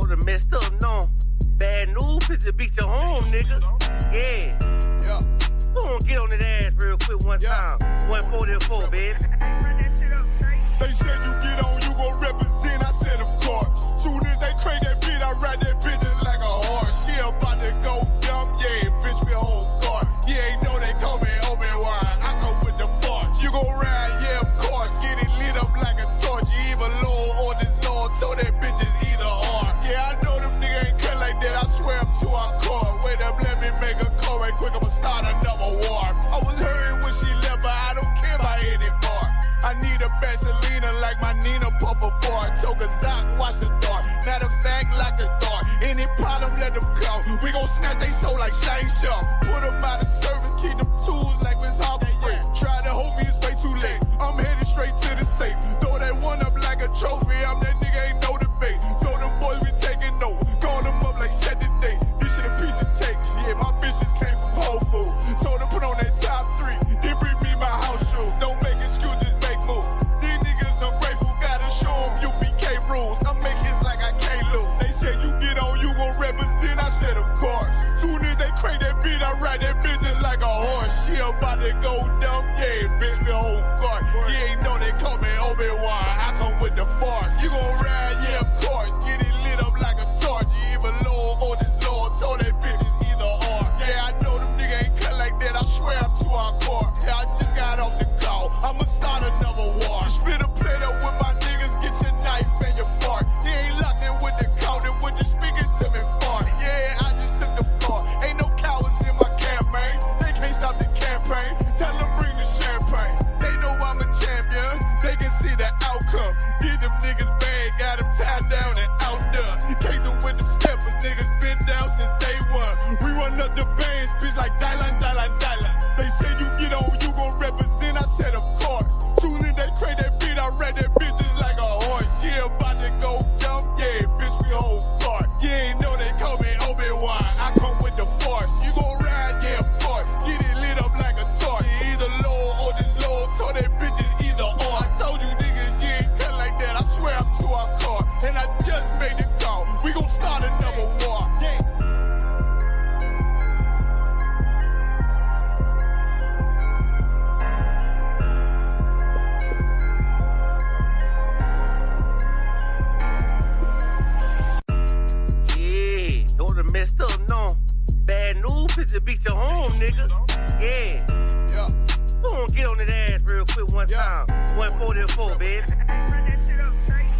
Told her messed up, no. Bad news, picture beat your home, nigga. Yeah. Go on, get on that ass real quick one time. 144, baby. They said you get on, you gon' represent. I said, of course. Soon as they crank that beat, I ride that bitch just like a horse. She about to go dumb, yeah, bitch, me a whole car. You ain't know they call me Obi-Wan. I come with the force. You gon' ride, yeah, of course. Get it lit up like a torch. You either low or this Lord. So that bitch is either or. Yeah, I know them niggas ain't cut like that. I swear I'm to our core. Wait up, let me make a call right quick. I'ma start another war. I was hurting when she left, but I don't care about anymore. I need a Vaselina like my Nina Puffer for it. Took a Zoc, watch the dark. Matter of fact, like a dart. Any problem, let them go. We gon' snatch they soul like Shang Tsung. Put them out of service, keep them tools like Miss Harper Free. Try to hold me, it's way too late. I'm headed straight to the safe. Throw that one up like a trophy. I'm that nigga, ain't no debate. Told them boys we taking over. Call them up like set the date. This shit a piece of cake. Yeah, my bitches came from Whole Foods. Told them put on that top 3. Then bring me my house shoes. Don't make excuses, make moves. These niggas ungrateful, gotta show them UPK rules. I make hits like I can't lose. They said you get on, you gon' represent. I said of course. Soon as they crank that beat, I ride that bitch just like a horse. She about to go dumb, yeah, bitch, me whole car. You ain't know they call me Obi-Wan. I come with the force. You gon' ride, yeah, of course. Get it lit up like a torch. You either low or this Lord. So that bitch is either or. Yeah, I know them niggas ain't cut like that. I swear I'm to our core. Yeah, I just got off the call. I'ma start another war. Spit a plate up with my niggas. Get your knife and your fork. They ain't locked in with the counting. When you speaking to me fart. Yeah, I just took the floor. Ain't no cowards in my campaign. They can't stop the campaign. Tell them bring the champagne. They know I'm a champion. They can see the outcome. Get them niggas bad. Got them tied down and outdone. Came them with them steppers. Niggas been down since day one. We run up the bands, bitch, like Dylan. They say you get on, you gon' represent. I said, of course. Soon as they crank that beat, I ride that bitch just like a horse. Yeah, about to go dumb, yeah, bitch, we whole part. You ain't know they call me Obi-Wan. I come with the force. You gon' ride, yeah, of course. Get it lit up like a torch. You either low or this low. So that bitch is either or. I told you niggas, you ain't cut like that. I swear I'm to our car. And I just made it call. We gon' start another war. Yeah. Messed up, no. Bad news, picture beat your home, nigga. Yeah. Go on, get on that ass real quick one time. 144, baby.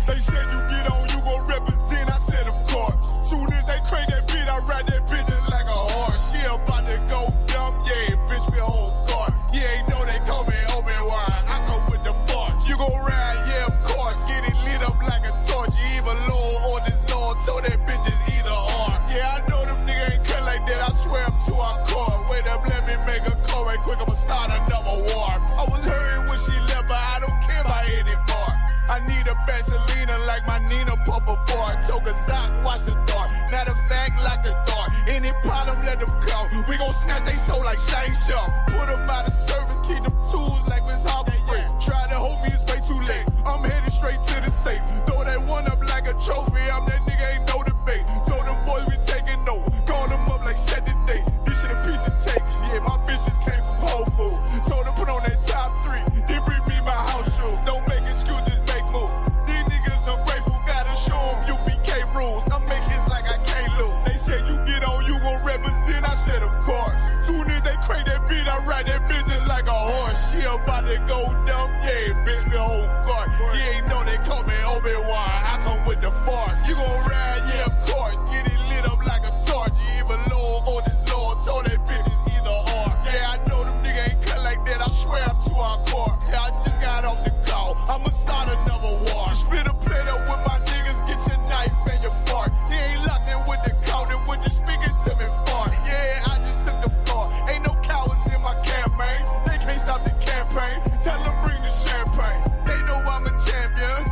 They said you get on, you gon' represent. I said, of course. Soon as they crank that beat, I ride that bitch just like a horse. She about to go dumb, yeah, bitch, me a whole car. You ain't know they call me Obi-Wan. I come with the force. You gon' ride, yeah, of course. Get it lit up like a torch. You either low or this Lord. So that bitch is either or. Yeah, I know them niggas ain't cut like that. I swear I'm to our core. Wait up, let me make a call right quick. I'ma start another war. I was hurting when she left, but I don't care about anymore. I need a Vaselina like my Nina Puffer for it. Took a Zoc, watch the dark. Matter of fact, like a dart. Any problem, let them go. We gon' snatch they soul like Shang Tsung. Put them out of service, keep them tools like Miss Harper Free. Try to hold me, it's way too late. I'm headed straight to the safe. Throw that one up like a trophy. I'm that nigga, ain't no debate. Told them boys we taking over. Call them up like set the date. This shit a piece of cake. Yeah, my bitches came from Whole Foods. Told them put on that top 3. Then bring me my house shoes. Don't make excuses, make moves. These niggas ungrateful, gotta show them UPK rules. I make hits like I can't lose. They said you get on, you gon' represent. I said of course. Soon as they crank that beat, I ride that bitch just like a horse. She about to go dumb, yeah, bitch, me whole car. You ain't know they call me Obi-Wan. I come with the force. You gon' ride, yeah, of course. Get it lit up like a torch. You either low or this Lord. So that bitch is either or. Yeah, I know them niggas ain't cut like that. I swear I'm to our core. Yeah, I just got off the call. I'ma start another war. Spit a plate up with my niggas. Get your knife and your fork. They ain't locked in with the counting. When you speaking to me fart. Yeah, I just took the floor. Ain't no cowards in my campaign. They can't stop the campaign. Tell them bring the champagne. They know I'm a champion.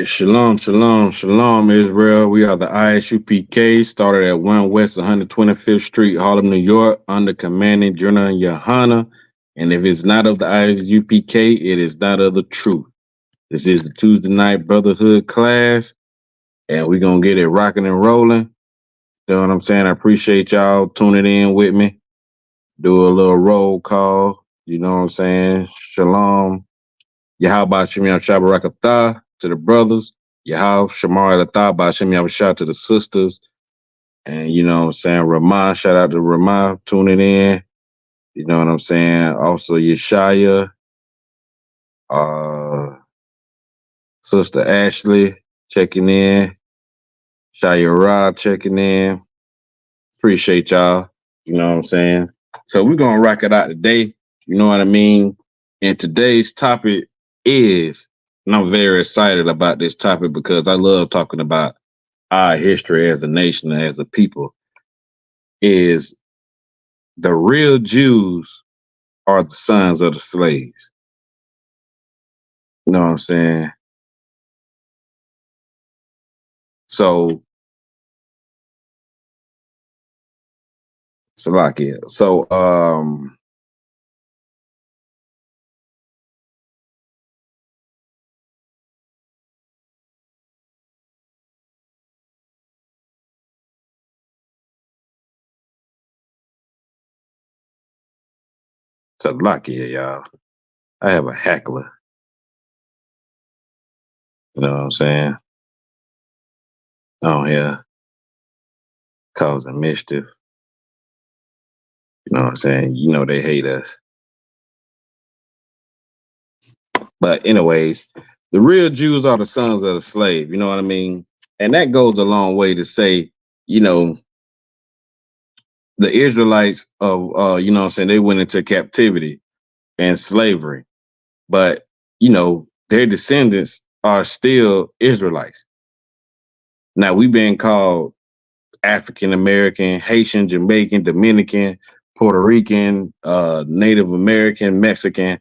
right, shalom, shalom, shalom, Israel. We are the Isupk, started at 1 West 125th Street, Harlem, New York, under Commanding General Yahanna. And if it's not of the Isupk, it is not of the truth. This is the Tuesday night brotherhood class, and we're going to get it rocking and rolling. You know what I'm saying? I appreciate y'all tuning in with me. Do a little roll call. You know what I'm saying? Shalom. Yahweh Shem Shabarakatah to the brothers. Yahweh Shamar Latah Bashem Yahweh to the sisters. And you know what I'm saying? Ramah, shout out to Ramah tuning in. You know what I'm saying? Also Yeshaya, Sister Ashley checking in. Shaya Ra checking in. Appreciate y'all. You know what I'm saying? So we're gonna rock it out today. You know what I mean? And today's topic is, and I'm very excited about this topic because I love talking about our history as a nation and as a people, is the real Jews are the sons of the slaves. You know what I'm saying? So, Salakia. So, Salakia, y'all. I have a heckler. You know what I'm saying? On here, causing mischief. You know what I'm saying? You know they hate us. But anyways, the real Jews are the sons of the slave. You know what I mean? And that goes a long way to say, you know, the Israelites of, you know what I'm saying, they went into captivity and slavery. But, you know, their descendants are still Israelites. Now, we've been called African American, Haitian, Jamaican, Dominican, Puerto Rican, Native American, Mexican,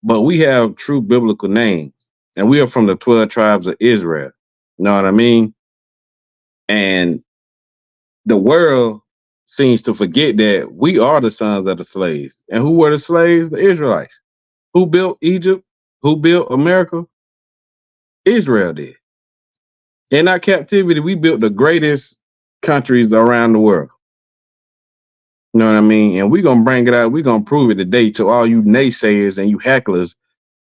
but we have true biblical names, and we are from the 12 tribes of Israel. You know what I mean? And the world seems to forget that we are the sons of the slaves. And who were the slaves? The Israelites. Who built Egypt? Who built America? Israel did. In our captivity, we built the greatest countries around the world. You know what I mean? And we're going to bring it out. We're going to prove it today to all you naysayers and you hecklers.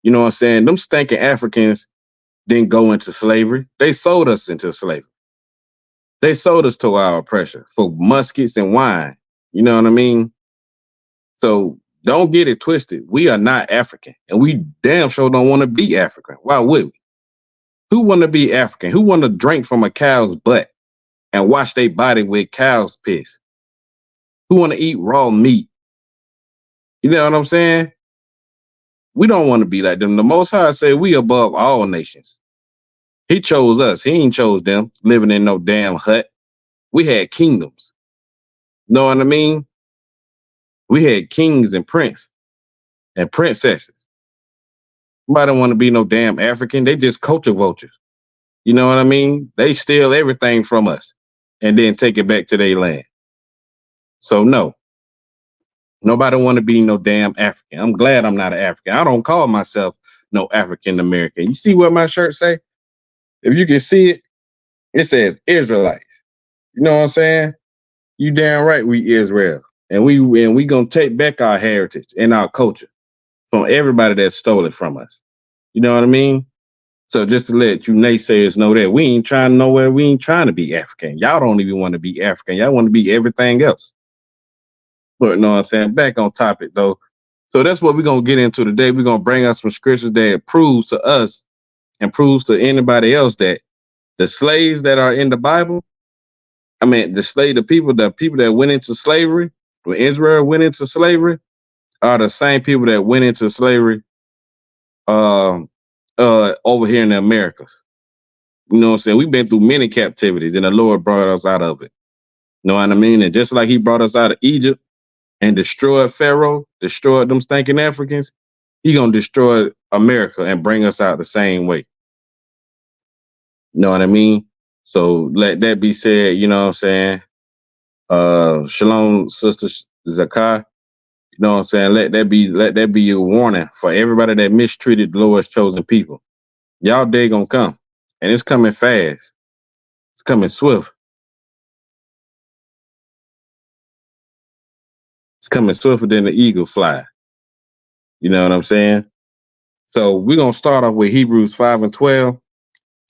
You know what I'm saying? Them stinking Africans didn't go into slavery. They sold us into slavery. They sold us to our oppression for muskets and wine. You know what I mean? So don't get it twisted. We are not African, and we damn sure don't want to be African. Why would we? Who want to be African? Who want to drink from a cow's butt and wash their body with cow's piss? Who want to eat raw meat? You know what I'm saying? We don't want to be like them. The Most High said we above all nations. He chose us. He ain't chose them living in no damn hut. We had kingdoms. Know what I mean? We had kings and princes and princesses. Nobody don't want to be no damn African. They just culture vultures. You know what I mean? They steal everything from us and then take it back to their land. So no, nobody want to be no damn African. I'm glad I'm not an African. I don't call myself no African American. You see what my shirt say? If you can see it, it says Israelites. You know what I'm saying? You damn right we Israel. And we gonna take back our heritage and our culture from everybody that stole it from us. You know what I mean? So just to let you naysayers know that we ain't trying nowhere. We ain't trying to be African. Y'all don't even want to be African. Y'all want to be everything else. But you know what I'm saying? Back on topic though. So that's what we're gonna get into today. We're gonna bring out some scriptures that proves to us and proves to anybody else that the slaves that are in the Bible, I mean the people that went into slavery, when Israel went into slavery, are the same people that went into slavery over here in the Americas. You know what I'm saying? We've been through many captivities and the Lord brought us out of it. You know what I mean? And just like he brought us out of Egypt and destroyed Pharaoh, destroyed them stinking Africans, he gonna destroy America and bring us out the same way. You know what I mean? So let that be said, you know what I'm saying? Shalom, Sister Zakai. You know what I'm saying? Let that be your warning for everybody that mistreated the Lord's chosen people. Y'all day gonna come. And it's coming fast. It's coming swift. It's coming swifter than the eagle fly. You know what I'm saying? So we're gonna start off with Hebrews 5 and 12,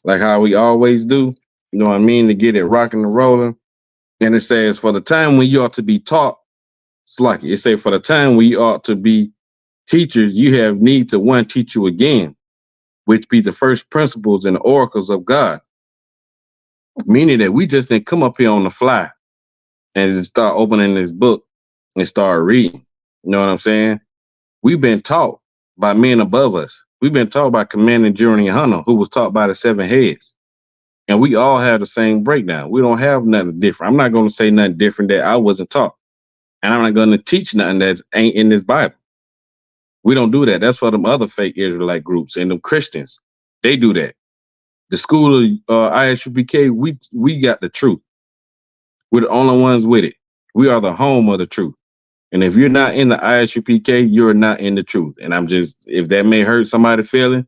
like how we always do. You know what I mean? To get it rocking and rolling. And it says, for the time when you ought to be taught, it's like it say, for the time when you ought to be teachers, you have need to one teach you again, which be the first principles and oracles of God. Meaning that we just didn't come up here on the fly and just start opening this book and start reading. You know what I'm saying? We've been taught by men above us. We've been taught by Commanding General Yahanna, who was taught by the 7 heads. And we all have the same breakdown. We don't have nothing different. I'm not going to say nothing different that I wasn't taught. And I'm not going to teach nothing that ain't in this Bible. We don't do that. That's for them other fake Israelite groups and them Christians. They do that. The school of Isupk, we got the truth. We're the only ones with it. We are the home of the truth. And if you're not in the Isupk, you're not in the truth. And I'm just, if that may hurt somebody's feeling,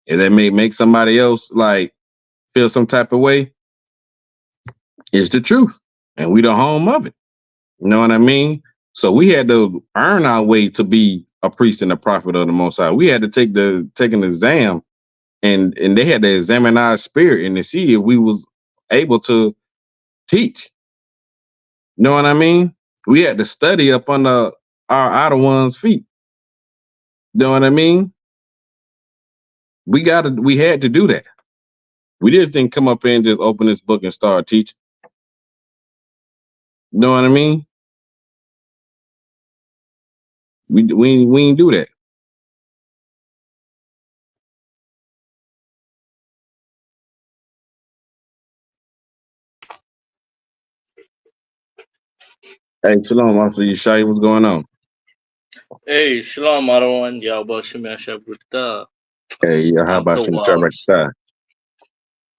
if that may make somebody else like feel some type of way, it's the truth. And we the home of it. You know what I mean? So we had to earn our way to be a priest and a prophet of the Most High. We had to take an exam, and they had to examine our spirit and to see if we was able to teach. You know what I mean? We had to study up under our outer one's feet. You know what I mean? We had to do that. We just didn't come up here and just open this book and start teaching. You know what I mean? We ain't do that. Hey, Shalom, Officer Yeshaya, what's going on? Hey, Shalom, everyone. Yahweh Shabbat. Hey, how about you?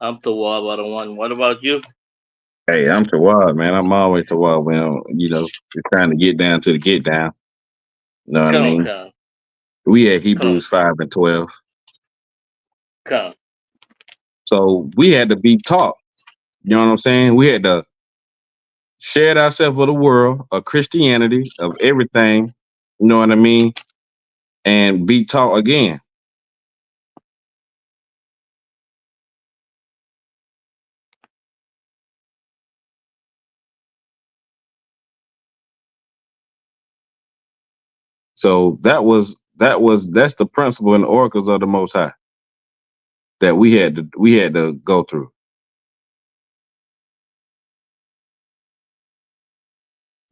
I'm Tawab, everyone. What about you? Hey, I'm Tawab, man. I'm always Tawab, man. You know, we're trying to get down to the get down. You know what I mean? We at Hebrews 5 and 12. So we had to be taught. You know what I'm saying? We had to shed ourselves with the world, of Christianity, of everything. You know what I mean? And be taught again. So that's the principle and the oracles of the Most High that we had to go through.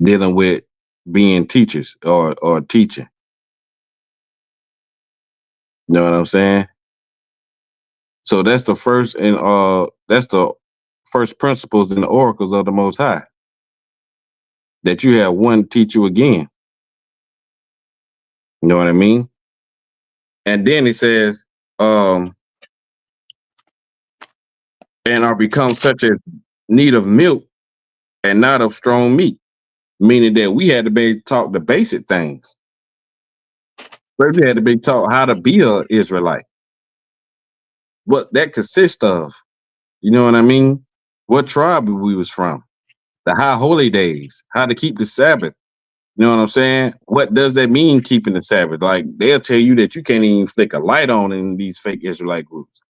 Dealing with being teachers or teaching. You know what I'm saying? So that's the first principles and the oracles of the Most High. That you have one teach you again. You know what I mean? And then it says, and are become such as need of milk and not of strong meat. Meaning that we had to be taught the basic things. First, we had to be taught how to be an Israelite. What that consists of. You know what I mean? What tribe we was from. The high holy days. How to keep the Sabbath. You know what I'm saying? What does that mean, keeping the Sabbath? Like, they'll tell you that you can't even flick a light on in these fake Israelite groups.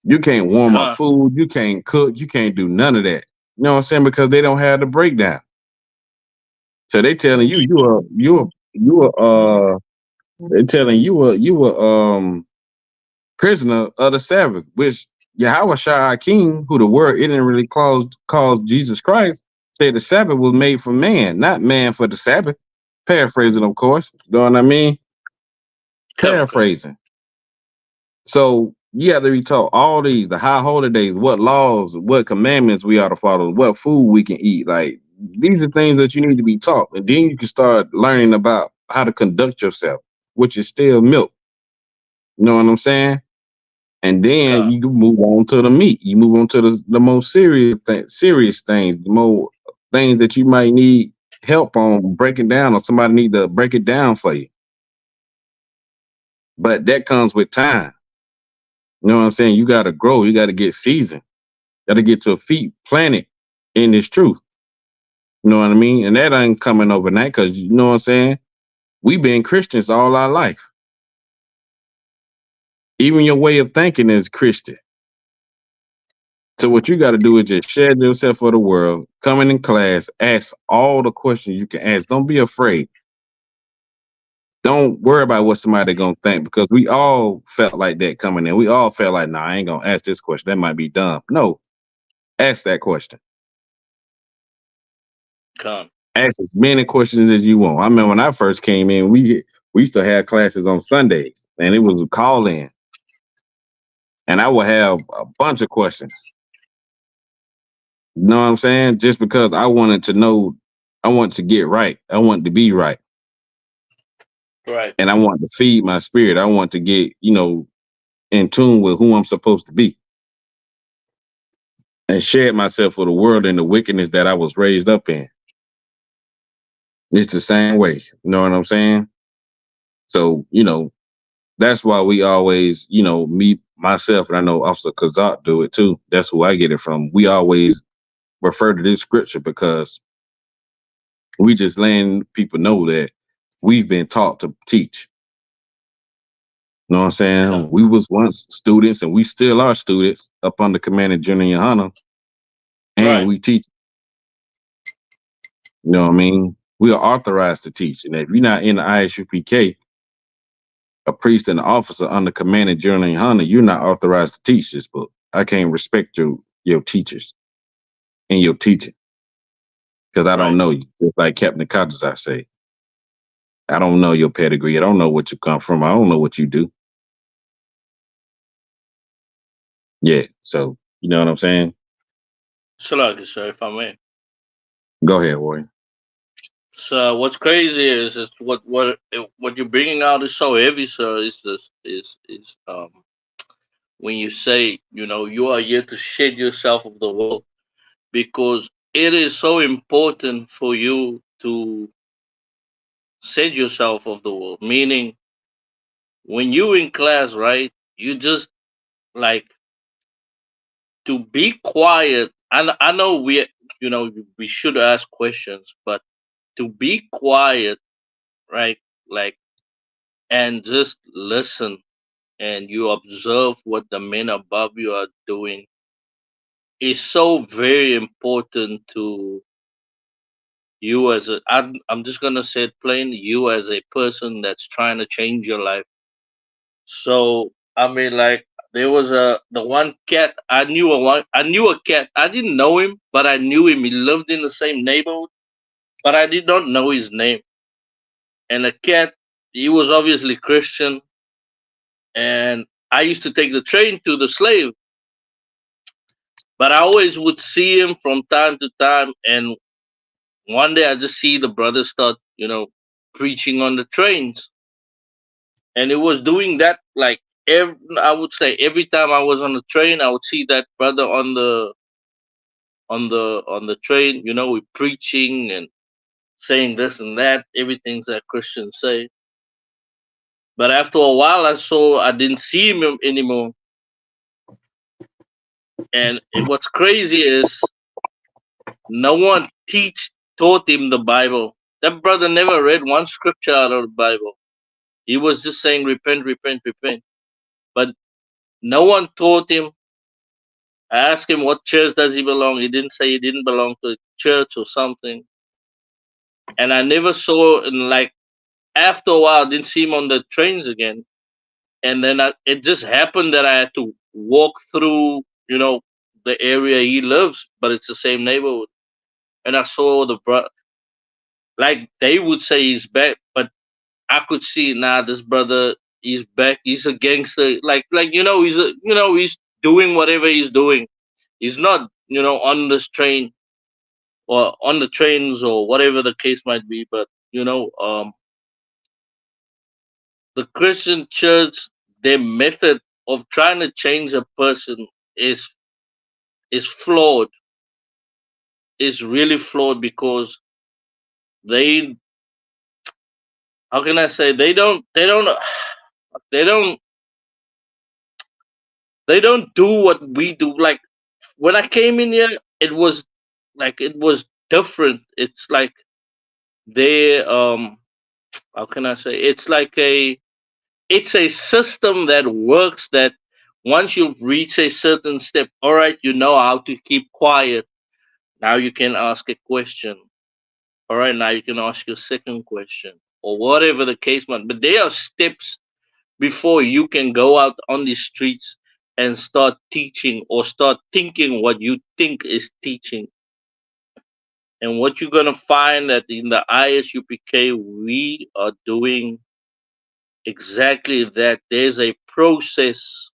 You can't warm up food. You can't cook. You can't do none of that. You know what I'm saying? Because they don't have the breakdown. So they telling you they're telling you a prisoner of the Sabbath, which Yahweh King, who the word it didn't really calls Jesus Christ, said the Sabbath was made for man, not man for the Sabbath. Paraphrasing, of course. You know what I mean? Paraphrasing. So you have to be taught all these, the high holy days, what laws, what commandments we ought to follow, what food we can eat. Like, these are things that you need to be taught. And then you can start learning about how to conduct yourself, which is still milk. You know what I'm saying? And then Con. you can move on to the meat. You move on to the most serious things, the more things that you might need help on breaking down, or somebody need to break it down for you. But that comes with time. You know what I'm saying? You got to grow. You got to get seasoned. Got to get your feet planted in this truth. You know what I mean? And that ain't coming overnight, because you know what I'm saying? We've been Christians all our life. Even your way of thinking is Christian. So what you got to do is just share yourself for the world, come in class, ask all the questions you can ask. Don't be afraid. Don't worry about what somebody gonna think, because we all felt like that coming in. We all felt like, nah, I ain't gonna ask this question. That might be dumb. No, ask that question. Con. Ask as many questions as you want. I remember when I first came in, we used to have classes on Sundays, and it was a call in, and I would have a bunch of questions. You know what I'm saying? Just because I wanted to know, I want to get right. I want to be right. Right. And I want to feed my spirit. I want to get, in tune with who I'm supposed to be. And share myself with the world and the wickedness that I was raised up in. It's the same way. You know what I'm saying? So, that's why we always, me, myself, and I know Officer Kazak do it too. That's who I get it from. We always refer to this scripture because we just letting people know that we've been taught to teach. You know what I'm saying? Con. We was once students, and we still are students up under Commanding General Yahanna, and Right. we teach. You know what I mean? We are authorized to teach. And if you're not in the Isupk, a priest and an officer under Commanding General Yahanna, you're not authorized to teach this book. I can't respect your teachers and your teaching, because I don't Right. know you. Just like Captain Codges, I say. I don't know your pedigree. I don't know what you come from. I don't know what you do. Yeah. So, you know what I'm saying? Salaki, sir, if I may. Go ahead, Warrior. So what's crazy is what you're bringing out is so heavy, sir. Is this is when you say, you are here to shed yourself of the world, because it is so important for you to shed yourself of the world. Meaning, when you in class, right, you just like to be quiet. And I know we should ask questions, but to be quiet, right, like, and just listen, and you observe what the men above you are doing, is so very important to you as I'm just gonna say it plain, you as a person that's trying to change your life. So I mean, like, there was the one cat I knew a cat. I didn't know him, but I knew him. He lived in the same neighborhood, but I did not know his name. And the cat, he was obviously Christian, and I used to take the train to the slave, but I always would see him from time to time. And one day I just see the brother start, preaching on the trains, and it was doing that like I would say every time I was on the train, I would see that brother on the train, with preaching and saying this and that, everything that Christians say. But after a while, I didn't see him anymore. And what's crazy is no one taught him the Bible. That brother never read one scripture out of the Bible. He was just saying, repent, repent, repent. But no one taught him. I asked him what church does he belong. He didn't say he didn't belong to a church or something. And I never saw, and like, after a while, I didn't see him on the trains again. And then it just happened that I had to walk through, the area he lives, but it's the same neighborhood. And I saw like they would say he's back, but I could see, this brother, he's back. He's a gangster. He's doing whatever he's doing. He's not, on this train or on the trains or whatever the case might be. But the Christian church, their method of trying to change a person is flawed. Is really flawed because they, how can I say, they don't they don't do what we do. Like when I came in here, it was different. It's like they how can I say, it's a system that works, that once you've reached a certain step, all right, you know how to keep quiet. Now you can ask a question. All right, now you can ask your second question, or whatever the case might. But there are steps before you can go out on the streets and start teaching or start thinking what you think is teaching. And what you're gonna find that in the ISUPK, we are doing exactly that. There's a process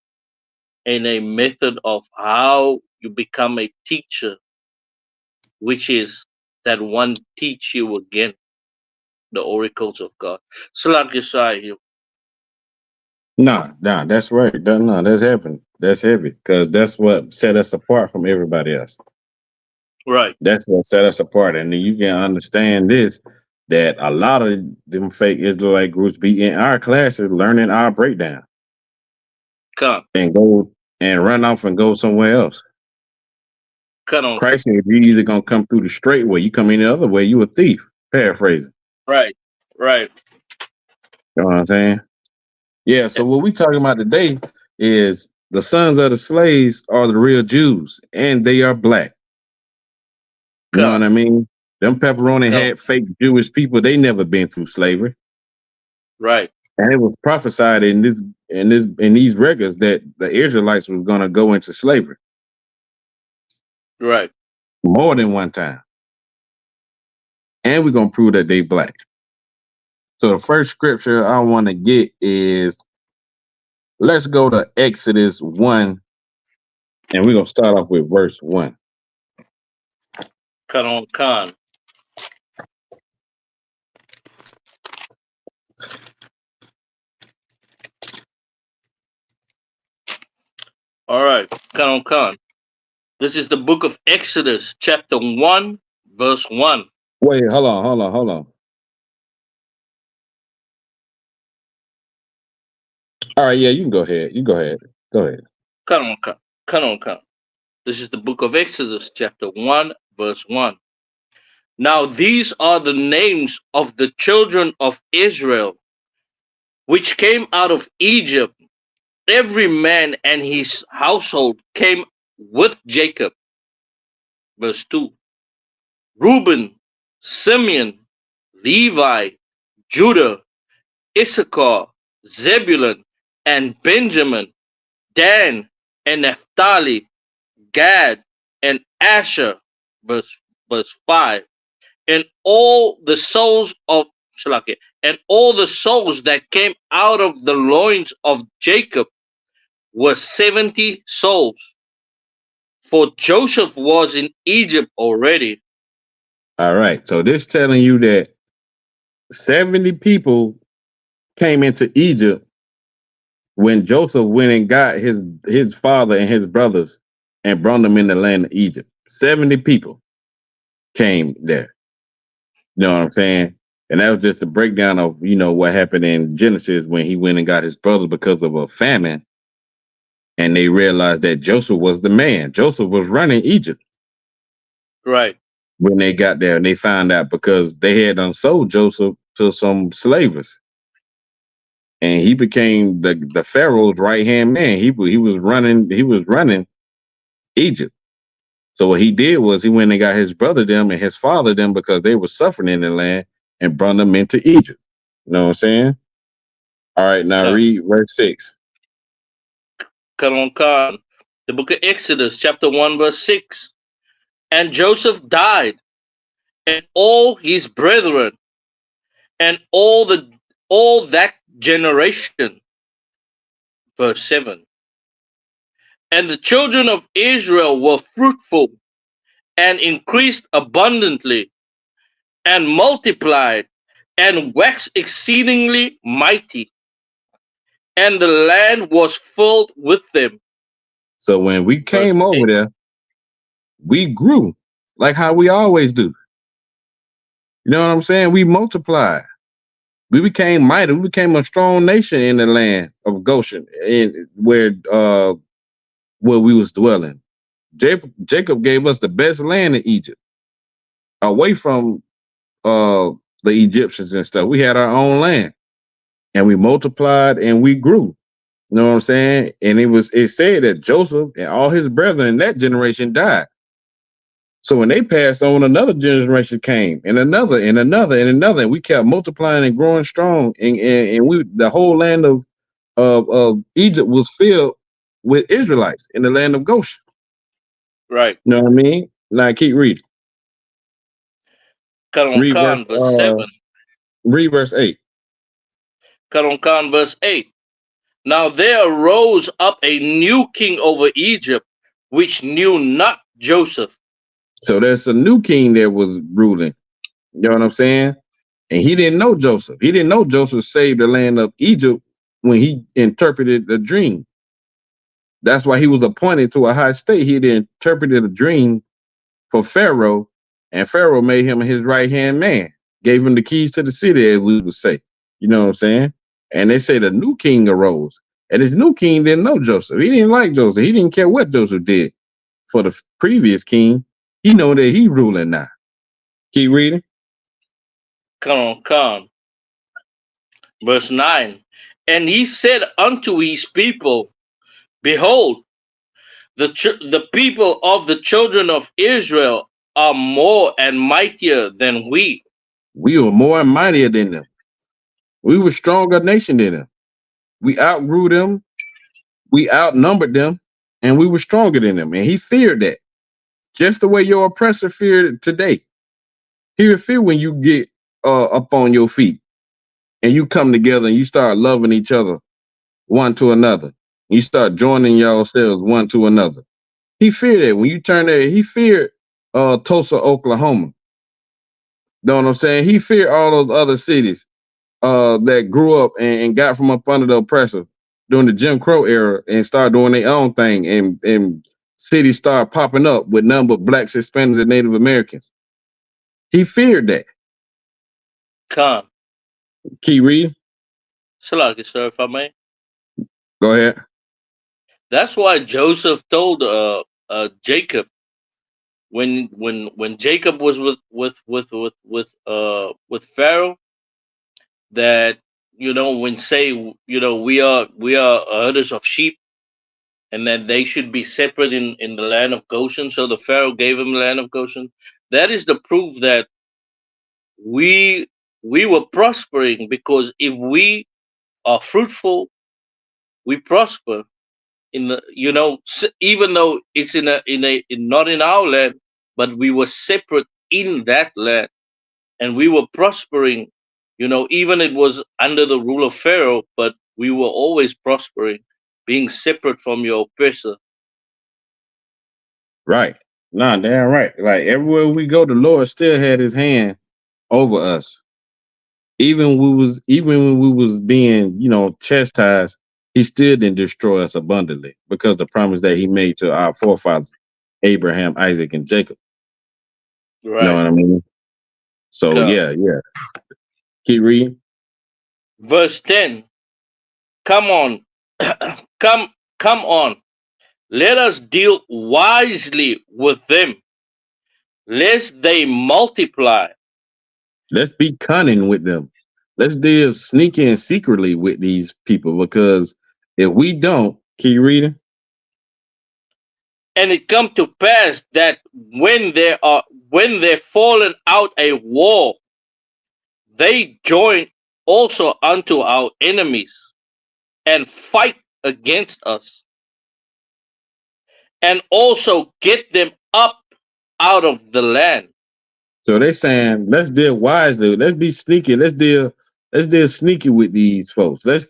and a method of how you become a teacher, which is that one teach you again the oracles of God. Salak Yesai. Nah, that's right. No, that's heavy. That's heavy because that's what set us apart from everybody else. Right. That's what set us apart, and then you can understand this, that a lot of them fake Israelite groups be in our classes learning our breakdown Come. and go and run off and go somewhere else. Cut on. Christ said, if you either gonna come through the straight way, you come in the other way, you a thief. Paraphrasing. Right. Right. You know what I'm saying? Yeah. So what we talking about today is the sons of the slaves are the real Jews, and they are black. You know what I mean? Them pepperoni had fake Jewish people. They never been through slavery. Right. And it was prophesied in these records that the Israelites was gonna go into slavery. Right. More than one time. And we're gonna prove that they black. So the first scripture I want to get is, let's go to Exodus 1, and we're gonna start off with verse 1. Cut on Khan. All right, Cut on Khan. This is the book of Exodus, chapter 1, verse 1. Wait, hold on. All right, yeah, you can go ahead. Go ahead. Cut on Khan. This is the book of Exodus, chapter 1, verse 1. Now these are the names of the children of Israel, which came out of Egypt. Every man and his household came with Jacob. Verse 2. Reuben, Simeon, Levi, Judah, Issachar, Zebulun, and Benjamin, Dan and Naphtali, Gad and Asher. Verse 5. And all the souls that came out of the loins of Jacob were 70 souls. For Joseph was in Egypt already. All right. So this telling you that 70 people came into Egypt when Joseph went and got his father and his brothers and brought them in the land of Egypt. 70 people came there. You know what I'm saying? And that was just a breakdown of, what happened in Genesis when he went and got his brothers because of a famine. And they realized that Joseph was the man. Joseph was running Egypt. Right. When they got there, and they found out because they had unsold Joseph to some slavers. And he became the Pharaoh's right-hand man. He was running Egypt. So what he did was he went and got his brother them and his father them because they were suffering in the land and brought them into Egypt. You know what I'm saying? All right, now read verse 6. Come on, Khan. The book of Exodus, chapter 1, verse 6. And Joseph died, and all his brethren, and all that generation. Verse 7. And the children of Israel were fruitful and increased abundantly and multiplied and waxed exceedingly mighty. and the land was filled with them. So when we Verse came over 8. there, we grew like how we always do. You know what I'm saying? We multiplied. We became mighty. We became a strong nation in the land of Goshen, in where we was dwelling. Jacob gave us the best land in Egypt, away from uh the Egyptians and stuff. We had our own land, and we multiplied and we grew. You know what I'm saying? And it said that Joseph and all his brethren in that generation died. So when they passed on, another generation came, and another, and another, and another, and we kept multiplying and growing strong, and we the whole land of Egypt was filled with Israelites in the land of Goshen. Right. You know what I mean? Now keep reading. Cut on Read verse Khan, verse 7. read verse 8. Cut on Khan, verse 8. Now there arose up a new king over Egypt, which knew not Joseph. So there's a new king that was ruling. You know what I'm saying? And he didn't know Joseph. He didn't know Joseph saved the land of Egypt when he interpreted the dream. That's why he was appointed to a high state. He had interpreted a dream for Pharaoh, and Pharaoh made him his right-hand man, gave him the keys to the city, as we would say. You know what I'm saying? And they say the new king arose. And this new king didn't know Joseph. He didn't like Joseph. He didn't care what Joseph did for the previous king. He know that he ruling now. Keep reading. Cut on Khan. Verse 9. And he said unto his people, Behold, the people of the children of Israel are more and mightier than we. We were more and mightier than them. We were stronger nation than them. We outgrew them. We outnumbered them, and we were stronger than them. And he feared that, just the way your oppressor feared today. He would fear when you get up on your feet and you come together and you start loving each other one to another. You start joining yourselves one to another. He feared that when you turn there. He feared Tulsa, Oklahoma. Know what I'm saying? He feared all those other cities that grew up and got from up under the oppressor during the Jim Crow era and started doing their own thing, and cities started popping up with none but blacks, Hispanics, and Native Americans. He feared that. Khan. Keep reading. Salaki, sir, if I may. Go ahead. That's why Joseph told Jacob when Jacob was with Pharaoh, that when say we are herders of sheep, and that they should be separate in the land of Goshen. So the Pharaoh gave him the land of Goshen. That is the proof that we were prospering, because if we are fruitful, we prosper. In the even though it's not in our land, but we were separate in that land, and we were prospering. Even it was under the rule of Pharaoh, but we were always prospering, being separate from your oppressor. Right. Nah, damn right. Like everywhere we go, the Lord still had his hand over us. Even when we was being, chastised, he still didn't destroy us abundantly, because the promise that he made to our forefathers, Abraham, Isaac, and Jacob. You know Right. what I mean? So Come. yeah. Keep reading. Verse 10. Come on, come on. Let us deal wisely with them, lest they multiply. Let's be cunning with them. Let's deal sneaky and secretly with these people, because if we don't, keep reading. And it come to pass that when they're fallen out a war, they join also unto our enemies, and fight against us, and also get them up out of the land. So they're saying, let's deal wisely. Let's be sneaky. Let's deal sneaky with these folks. Let's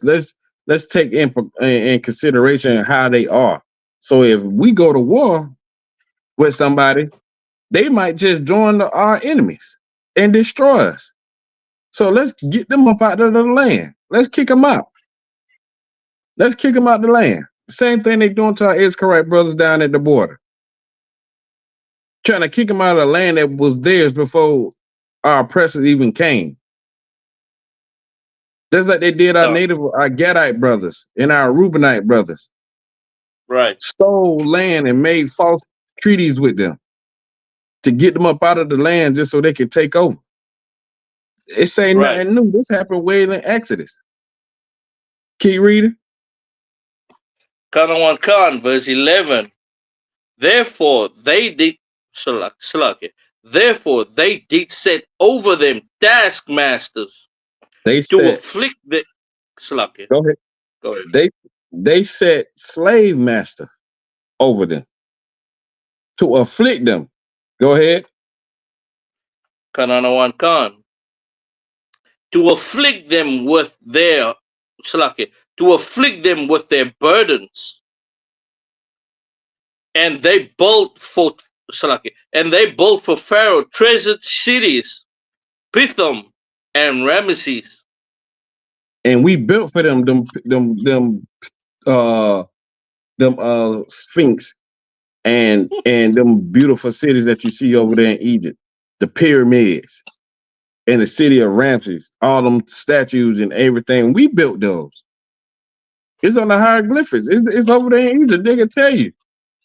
take in consideration how they are. So if we go to war with somebody, they might just join our enemies and destroy us. So let's get them up out of the land. Let's kick them out. Let's kick them out the land. Same thing they doing to our Israelite brothers down at the border. Trying to kick them out of the land that was theirs before our oppressors even came. Just like they did our Gadite brothers and our Reubenite brothers. Right. Stole land and made false treaties with them to get them up out of the land just so they could take over. It ain't nothing new. This happened way in Exodus. Keep reading. Khan, verse 11. Therefore they did Therefore they did set over them taskmasters to afflict the Go ahead. They set slave master over them to afflict them. Go ahead. Khan. To afflict them with their burdens. And they built for Pharaoh treasured cities, Pithom and Ramesses. And we built for them Sphinx and them beautiful cities that you see over there in Egypt, the pyramids and the city of Ramses, all them statues and everything. We built those. It's on the hieroglyphics. It's over there in Egypt. They can tell you.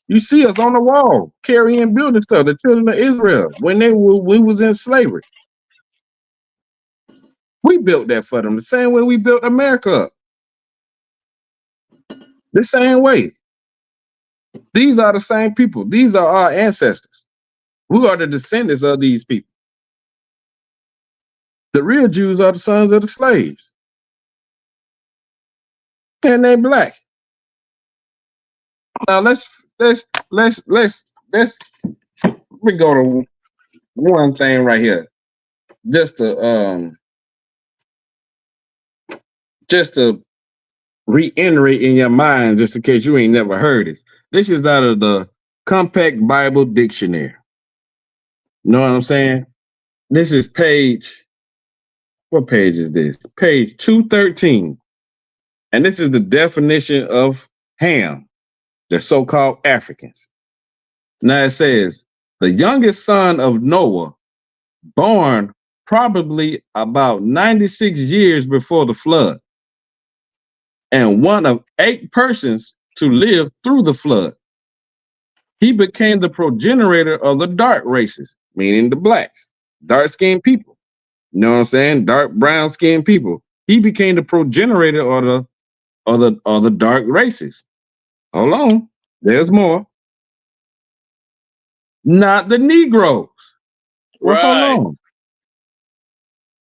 You see us on the wall carrying building stuff. The children of Israel when we was in slavery. We built that for them the same way we built America up. The same way. These are the same people. These are our ancestors. We are the descendants of these people. The real Jews are the sons of the slaves. And they black. Now let's we go to one thing right here. Just to reiterate in your mind, just in case you ain't never heard it. This is out of the Compact Bible Dictionary. You know what I'm saying? This is what page is this? Page 213. And this is the definition of Ham, the so-called Africans. Now it says, the youngest son of Noah, born probably about 96 years before the flood, and one of 8 persons to live through the flood. He became the progenitor of the dark races, meaning the blacks, dark-skinned people. You know what I'm saying? Dark brown-skinned people. He became the progenitor of the dark races. Hold on, there's more. Not the Negroes. Well, hold on.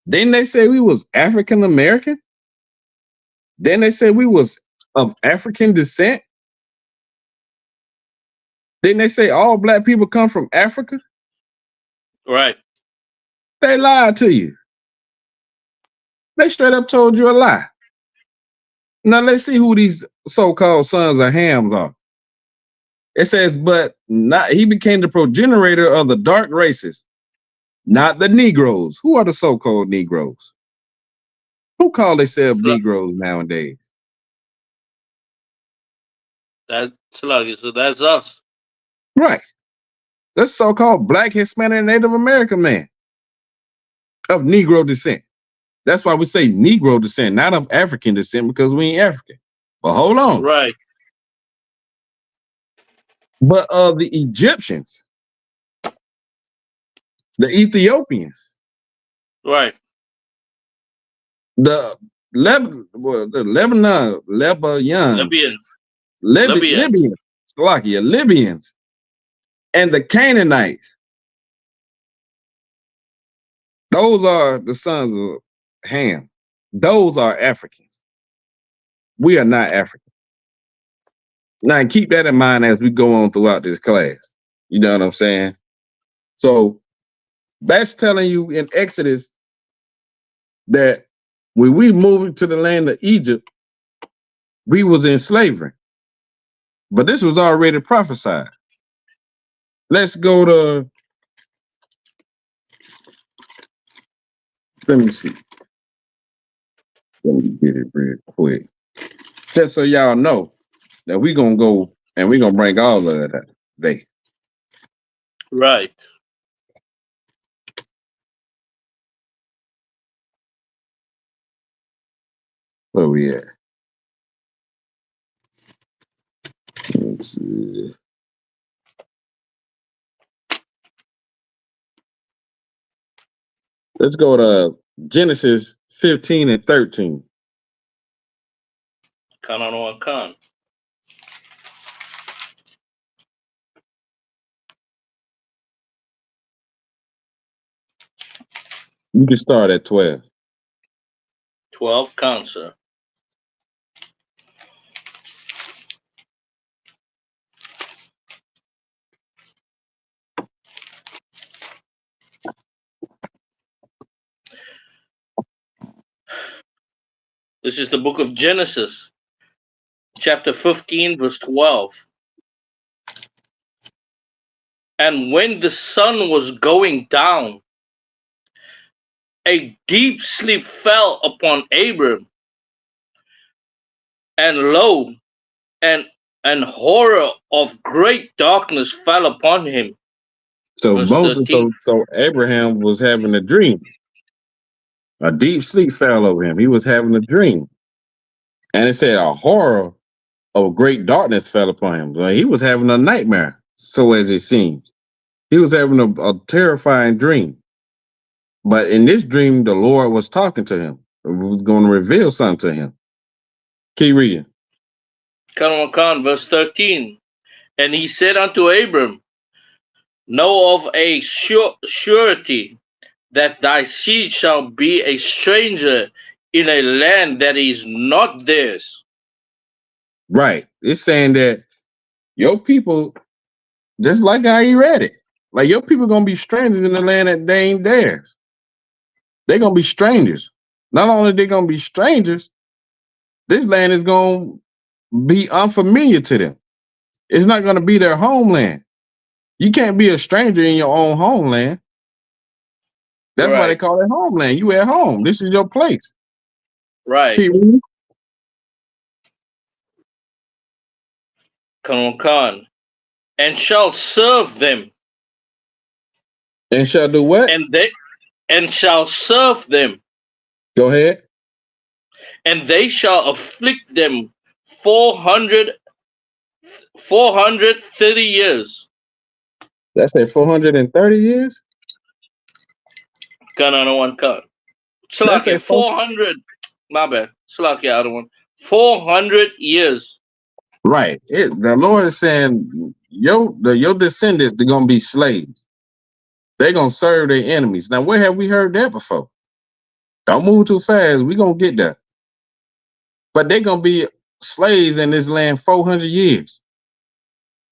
Didn't they say we was African American? Then they said we was of African descent. Didn't they say all black people come from Africa? Right. They lied to you. They straight up told you a lie. Now let's see who these so-called sons of Hams are. It says, but not he became the progenitor of the dark races, not the Negroes. Who are the so-called Negroes? Who call themselves Negroes nowadays? That's us. Right. That's so-called Black, Hispanic, and Native American man of Negro descent. That's why we say Negro descent, not of African descent, because we ain't African. But hold on. Right. But of the Egyptians, the Ethiopians, right, the Libyans, and the Canaanites. Those are the sons of Ham. Those are Africans. We are not African. Now, keep that in mind as we go on throughout this class. You know what I'm saying? So that's telling you in Exodus that when we moved to the land of Egypt, we was in slavery. But this was already prophesied. Let's go to, let me see. Let me get it real quick. Just so y'all know that we gonna go and we gonna bring all of that today. Right. Where we at? Let's see. Let's go to Genesis 15 and 13. Con. You can start at 12. 12 cancer. This is the book of Genesis, chapter 15, verse 12. And when the sun was going down, a deep sleep fell upon Abram, and lo, and horror of great darkness fell upon him. So Verse Moses, 13. so Abraham was having a dream. A deep sleep fell over him. He was having a dream. And it said a horror of great darkness fell upon him. Like he was having a nightmare, so as it seems. He was having a terrifying dream. But in this dream, the Lord was talking to him. He was going to reveal something to him. Keep reading. Con, verse 13. And he said unto Abram, know of a surety that thy seed shall be a stranger in a land that is not theirs. Right. It's saying that your people, just like how he read it, like your people going to be strangers in the land that they ain't theirs. They're going to be strangers. Not only they going to be strangers, this land is going to be unfamiliar to them. It's not going to be their homeland. You can't be a stranger in your own homeland. That's why they call it homeland. You at home. This is your place. Right. Keep reading. Con. And shall serve them. And shall do what? And shall serve them. Go ahead. And they shall afflict them 430 years. That's at 430 years? Con. Slakia, 400. My bad. Slakia, other one. 400 years. Right. The Lord is saying your descendants, they're going to be slaves. They're going to serve their enemies. Now, where have we heard that before? Don't move too fast. We're going to get there. But they're going to be slaves in this land 400 years.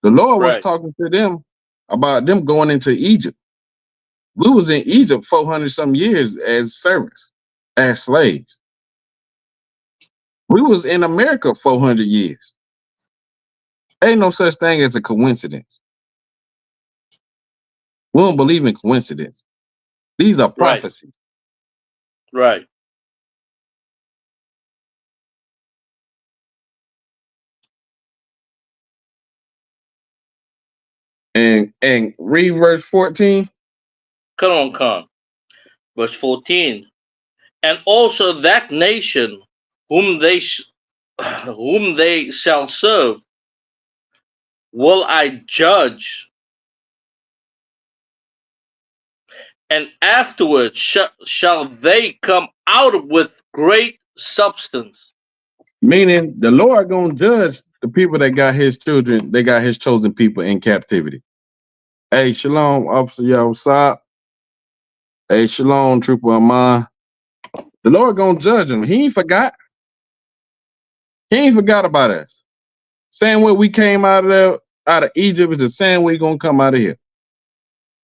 The Lord was talking to them about them going into Egypt. We was in Egypt 400 some years as servants, as slaves. We was in America 400 years. Ain't no such thing as a coincidence. We don't believe in coincidence. These are prophecies. Right. And read verse 14. Con. Verse 14. And also that nation whom they shall serve will I judge, and afterwards shall they come out with great substance. Meaning the Lord gonna judge the people that got his children, they got his chosen people in captivity. Hey, shalom, Officer Yahushua. Hey, shalom, Trooper Amon. The Lord gonna judge them. He ain't forgot. He ain't forgot about us. Same way we came out of Egypt is the same way gonna come out of here.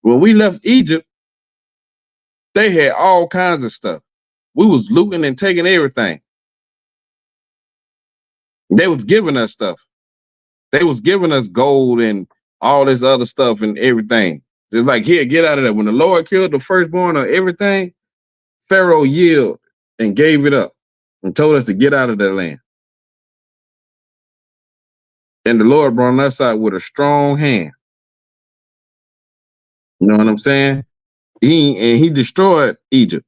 When we left Egypt, they had all kinds of stuff. We was looting and taking everything. They was giving us stuff. They was giving us gold and all this other stuff and everything. It's like, here, get out of there. When the Lord killed the firstborn of everything, Pharaoh yielded and gave it up and told us to get out of that land. And the Lord brought us out with a strong hand. You know what I'm saying? He destroyed Egypt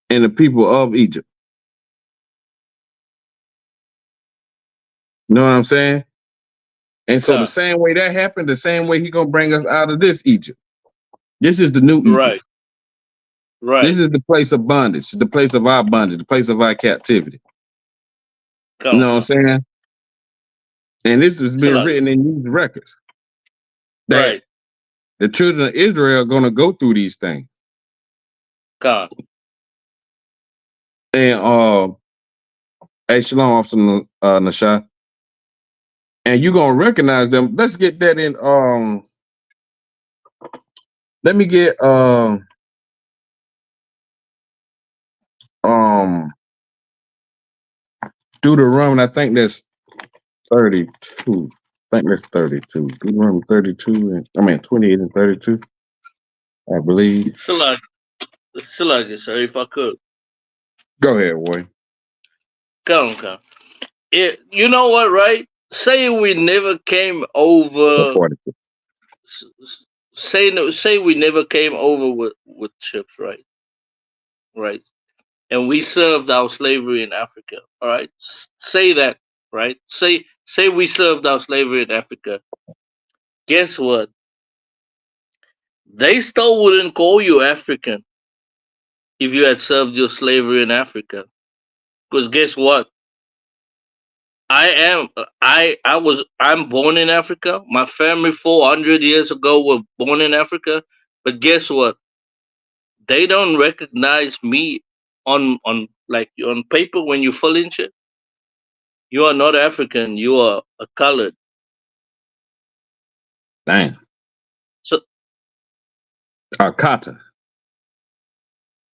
and the people of Egypt. You know what I'm saying? And so the same way that happened, the same way he gonna bring us out of this Egypt. This is the new Egypt. Right. This is the place of bondage, the place of our bondage, the place of our captivity. You know what I'm saying? And this has been written in these records. That the children of Israel are gonna go through these things. And hey, shalom, Officer Nasha. And you're gonna recognize them. Let's get that in. Let me get Deuteronomy. I think that's 32. I think that's 32. Deuteronomy 32 and 28 and 32. I believe. Select, sir, if I could. Go ahead, boy. Come. You know what, right? Say we never came over. Say we never came over with ships, right? Right. And we served our slavery in Africa. All right. Say that, right? Say we served our slavery in Africa. Guess what? They still wouldn't call you African if you had served your slavery in Africa. Because guess what? I'm born in Africa. My family 400 years ago were born in Africa. But guess what? They don't recognize me on paper when you fill in shit. You are not African. You are a colored. Damn. So Kata.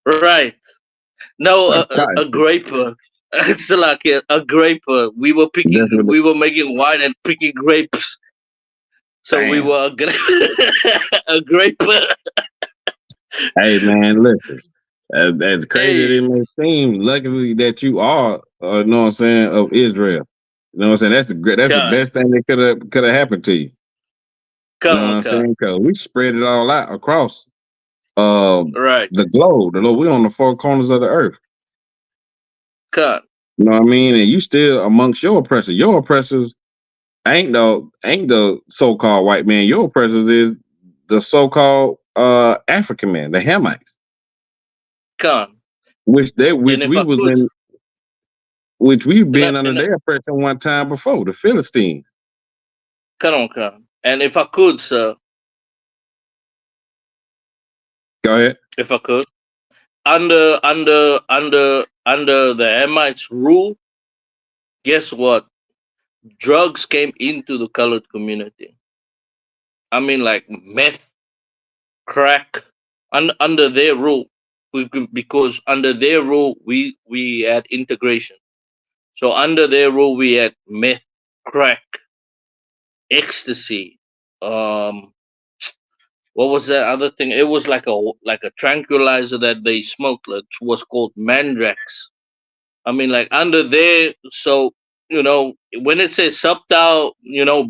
Right. No, a graper. It's like a graper. We were making wine and picking grapes. So we were a graper. Hey man, listen. As crazy as it may seem, luckily that you are, you know what I'm saying, of Israel. You know what I'm saying? That's the best thing that could have happened to you. You know what I'm saying? Because we spread it all out across the globe. We're on the four corners of the earth. You know what I mean? And you still amongst your oppressors. Your oppressors ain't the so-called white man. Your oppressors is the so-called African man, the Hamites. Which we've been under their oppression one time before, the Philistines. And if I could, sir. Go ahead. If I could. Under the Hamites' rule, guess what? Drugs came into the colored community. I mean, like meth, crack, under their rule. Because under their rule, we had integration. So under their rule, we had meth, crack, ecstasy. What was that other thing? It was like a tranquilizer that they smoked. It was called Mandrax. I mean, like under there. So when it says subtle,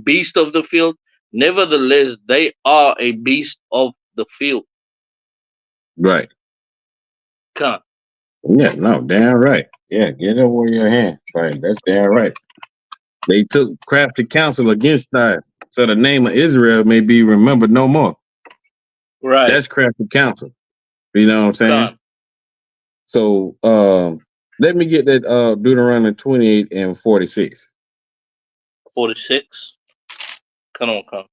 beast of the field. Nevertheless, they are a beast of the field. Right. Can't. Yeah, no, damn right. Yeah, get over your hand. Right, that's damn right. They took crafty counsel against that, so the name of Israel may be remembered no more. Right. That's crafty counsel. You know what I'm saying? Can't. So let me get that Deuteronomy 28 and 46. 46. Come on.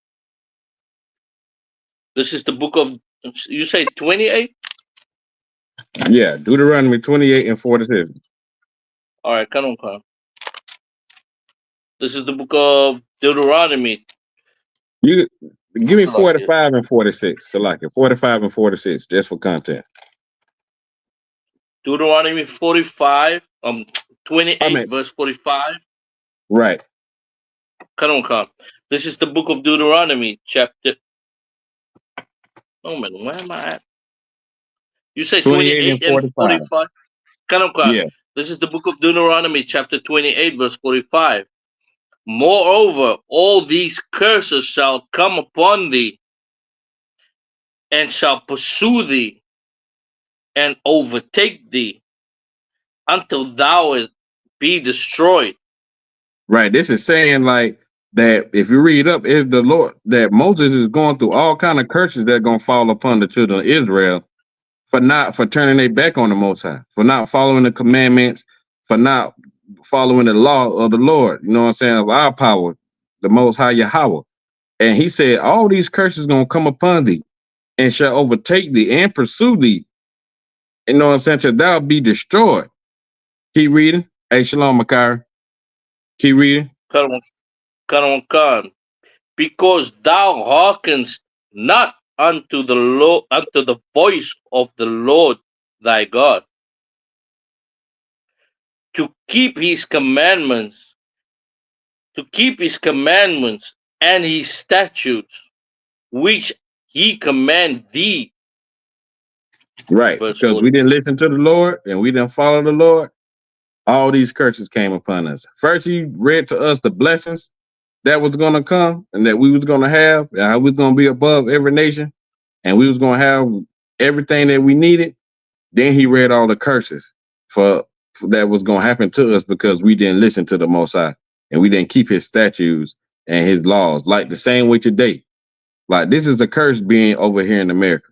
This is the book of, you say 28? Yeah, Deuteronomy 28 and 46. All right, come on. This is the book of Deuteronomy. You give me 45 and 46. Select it. 45 and 46, just for content. Deuteronomy 45, 28, verse 45. Right. Come on. This is the book of Deuteronomy, chapter. Oh man, where am I at? You say 28 and 45. Come on. Yeah. This is the book of Deuteronomy, chapter 28, verse 45. Moreover, all these curses shall come upon thee, and shall pursue thee, and overtake thee, until thou be destroyed. Right. This is saying like that if you read up, is the Lord that Moses is going through all kind of curses that are gonna fall upon the children of Israel for turning their back on the Most High, for not following the commandments, for not following the law of the Lord. You know what I'm saying? Of our power, the Most High Yahweh. And he said, all these curses gonna come upon thee and shall overtake thee and pursue thee. You know what I'm saying? Till thou be destroyed. Keep reading. Hey, Shalom, Makar. Keep reading. Khan, because thou hearkenest not unto the Lord, unto the voice of the Lord thy God, to keep his commandments, and his statutes, which he command thee. Right, Verse because 40. we didn't listen to the Lord and we didn't follow the Lord, all these curses came upon us. First, he read to us the blessings that was going to come and that we was going to have, and how we was going to be above every nation, and we was going to have everything that we needed. Then he read all the curses for that was going to happen to us because we didn't listen to the Most High and we didn't keep his statutes and his laws. Like the same way today. Like this is a curse being over here in America.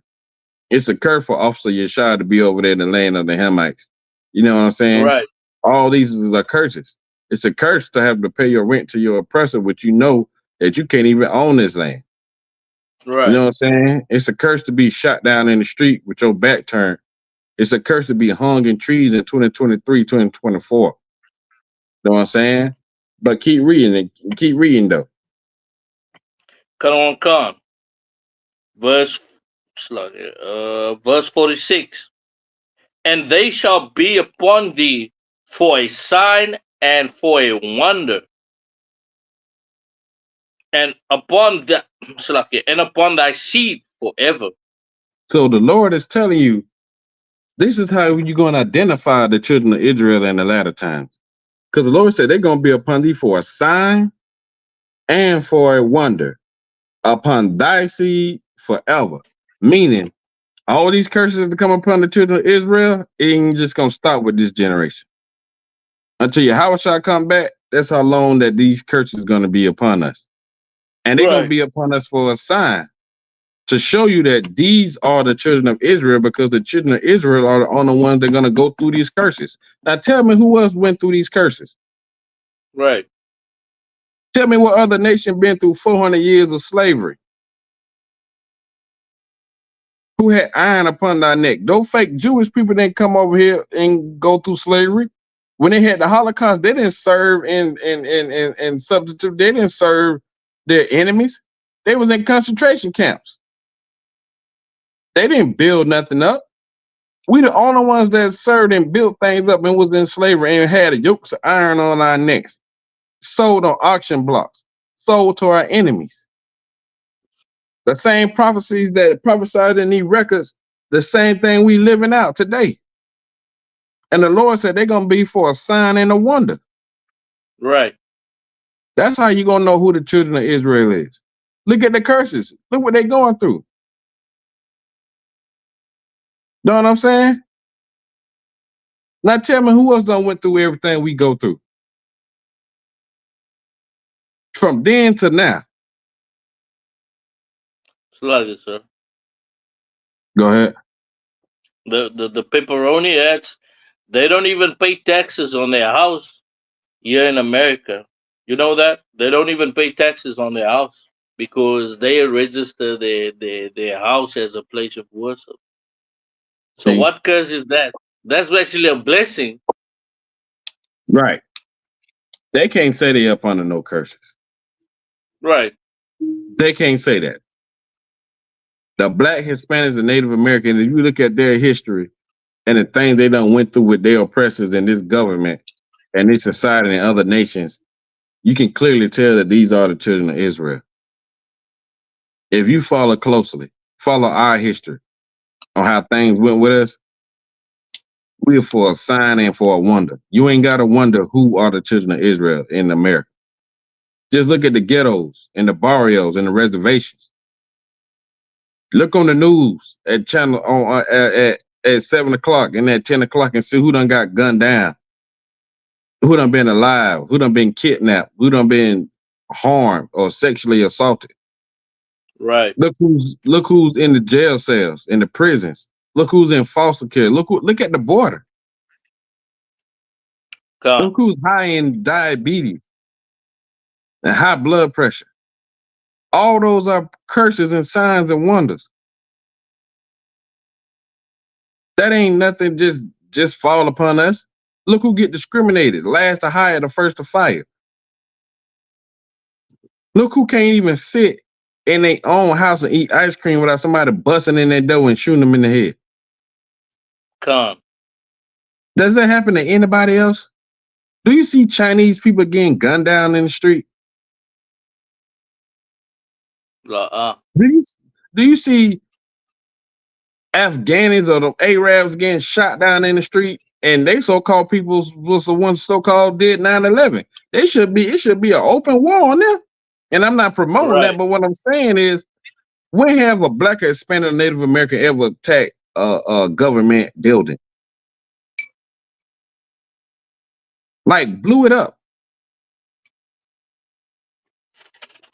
It's a curse for Officer Yeshua to be over there in the land of the Hamites. You know what I'm saying? Right. All these are curses. It's a curse to have to pay your rent to your oppressor, which you know that you can't even own this land. Right. You know what I'm saying? It's a curse to be shot down in the street with your back turned. It's a curse to be hung in trees in 2023, 2024. You know what I'm saying? But keep reading it. Keep reading though. Khan. Verse 46. And they shall be upon thee for a sign and for a wonder, and upon thy seed forever. So the Lord is telling you, this is how you're going to identify the children of Israel in the latter times. Because the Lord said they're going to be upon thee for a sign and for a wonder, upon thy seed forever. Meaning, all these curses that come upon the children of Israel, it ain't just going to stop with this generation. Until Yahweh shall come back, that's how long that these curses are going to be upon us. And they're going to be upon us for a sign to show you that these are the children of Israel, because the children of Israel are the only ones that are going to go through these curses. Now, tell me who else went through these curses? Right. Tell me what other nation been through 400 years of slavery? Who had iron upon their neck? Those fake Jewish people didn't come over here and go through slavery. When they had the Holocaust, they didn't serve in substitute. They didn't serve their enemies. They was in concentration camps. They didn't build nothing up. We the only ones that served and built things up and was in slavery and had yokes of iron on our necks, sold on auction blocks, sold to our enemies. The same prophecies that prophesied in these records, the same thing we living out today. And the Lord said they're going to be for a sign and a wonder. Right. That's how you're going to know who the children of Israel is. Look at the curses. Look what they're going through. Know what I'm saying? Now tell me who else done went through everything we go through. From then to now. Slug it, sir. Go ahead. The pepperoni ads, they don't even pay taxes on their house here in America. You know that? They don't even pay taxes on their house because they register their house as a place of worship. So what curse is that? That's actually a blessing. Right. They can't say they up under no curses. Right. They can't say that. The Black, Hispanics, and Native Americans, if you look at their history and the things they done went through with their oppressors and this government and this society and other nations, you can clearly tell that these are the children of Israel. If you follow closely, follow our history on how things went with us, we're for a sign and for a wonder. You ain't got to wonder who are the children of Israel in America. Just look at the ghettos and the barrios and the reservations. Look on the news at channel on at 7 o'clock and at 10 o'clock and see who done got gunned down, who done been alive, who done been kidnapped, who done been harmed or sexually assaulted. Right. Look who's in the jail cells, in the prisons. Look who's in foster care. Look at the border. Look who's high in diabetes and high blood pressure. All those are curses and signs and wonders. That ain't nothing just fall upon us. Look who get discriminated. Last to hire, the first to fire. Look who can't even sit in their own house and eat ice cream without somebody busting in their door and shooting them in the head. Does that happen to anybody else? Do you see Chinese people getting gunned down in the street? Do you see Afghanis or the Arabs getting shot down in the street? And they so-called people was the ones so-called did 9/11. It should be an open war on them. And I'm not promoting that, but what I'm saying is, when have a Black or Hispanic or Native American ever attacked a government building? Like, blew it up.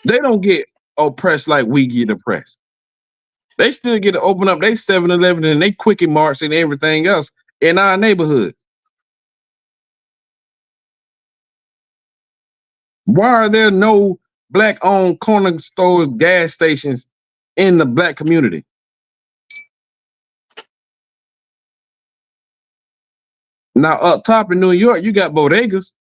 They don't get oppressed like we get oppressed. They still get to open up their 7-Eleven and they Quickie Marts and everything else in our neighborhoods. Why are there no Black-owned corner stores, gas stations in the Black community? Now, up top in New York, you got bodegas.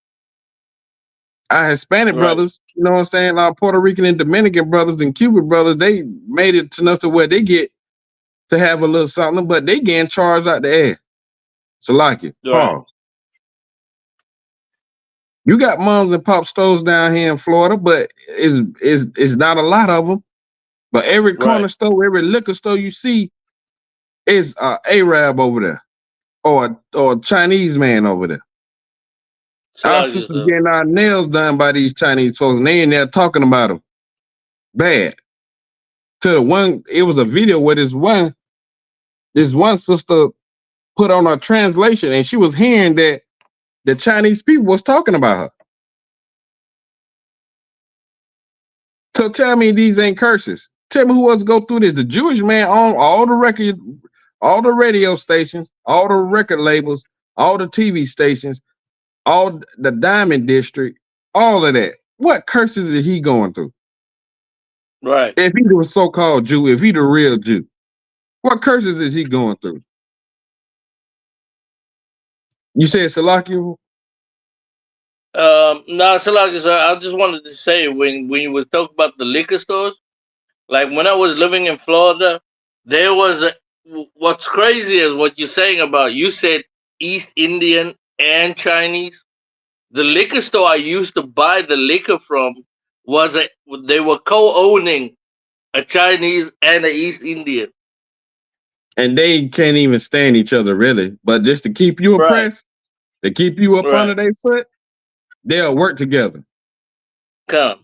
Our Hispanic brothers, you know what I'm saying? Our Puerto Rican and Dominican brothers and Cuban brothers, they made it enough to where they get to have a little something, but they getting charged out the air. Salaki, pause. You got moms and pop stores down here in Florida, but it's not a lot of them. But every corner store, every liquor store you see is a Arab over there, or a Chinese man over there. Our sisters getting our nails done by these Chinese folks, and they in there talking about them bad. To the one, it was a video where this one sister put on a translation, and she was hearing that the Chinese people was talking about her. So tell me these ain't curses. Tell me who wants to go through this. The Jewish man on all the record, all the radio stations, all the record labels, all the TV stations, all the Diamond District, all of that. What curses is he going through? Right. If he was so-called Jew, if he the real Jew, what curses is he going through? You said Salaki? No, Salaki, sir. I just wanted to say, when you were talking about the liquor stores, like when I was living in Florida, there was what's crazy is what you're saying about, you said East Indian and Chinese. The liquor store I used to buy the liquor from they were co-owning a Chinese and an East Indian. And they can't even stand each other, really. But just to keep you oppressed, to keep you up under their foot, they'll work together. You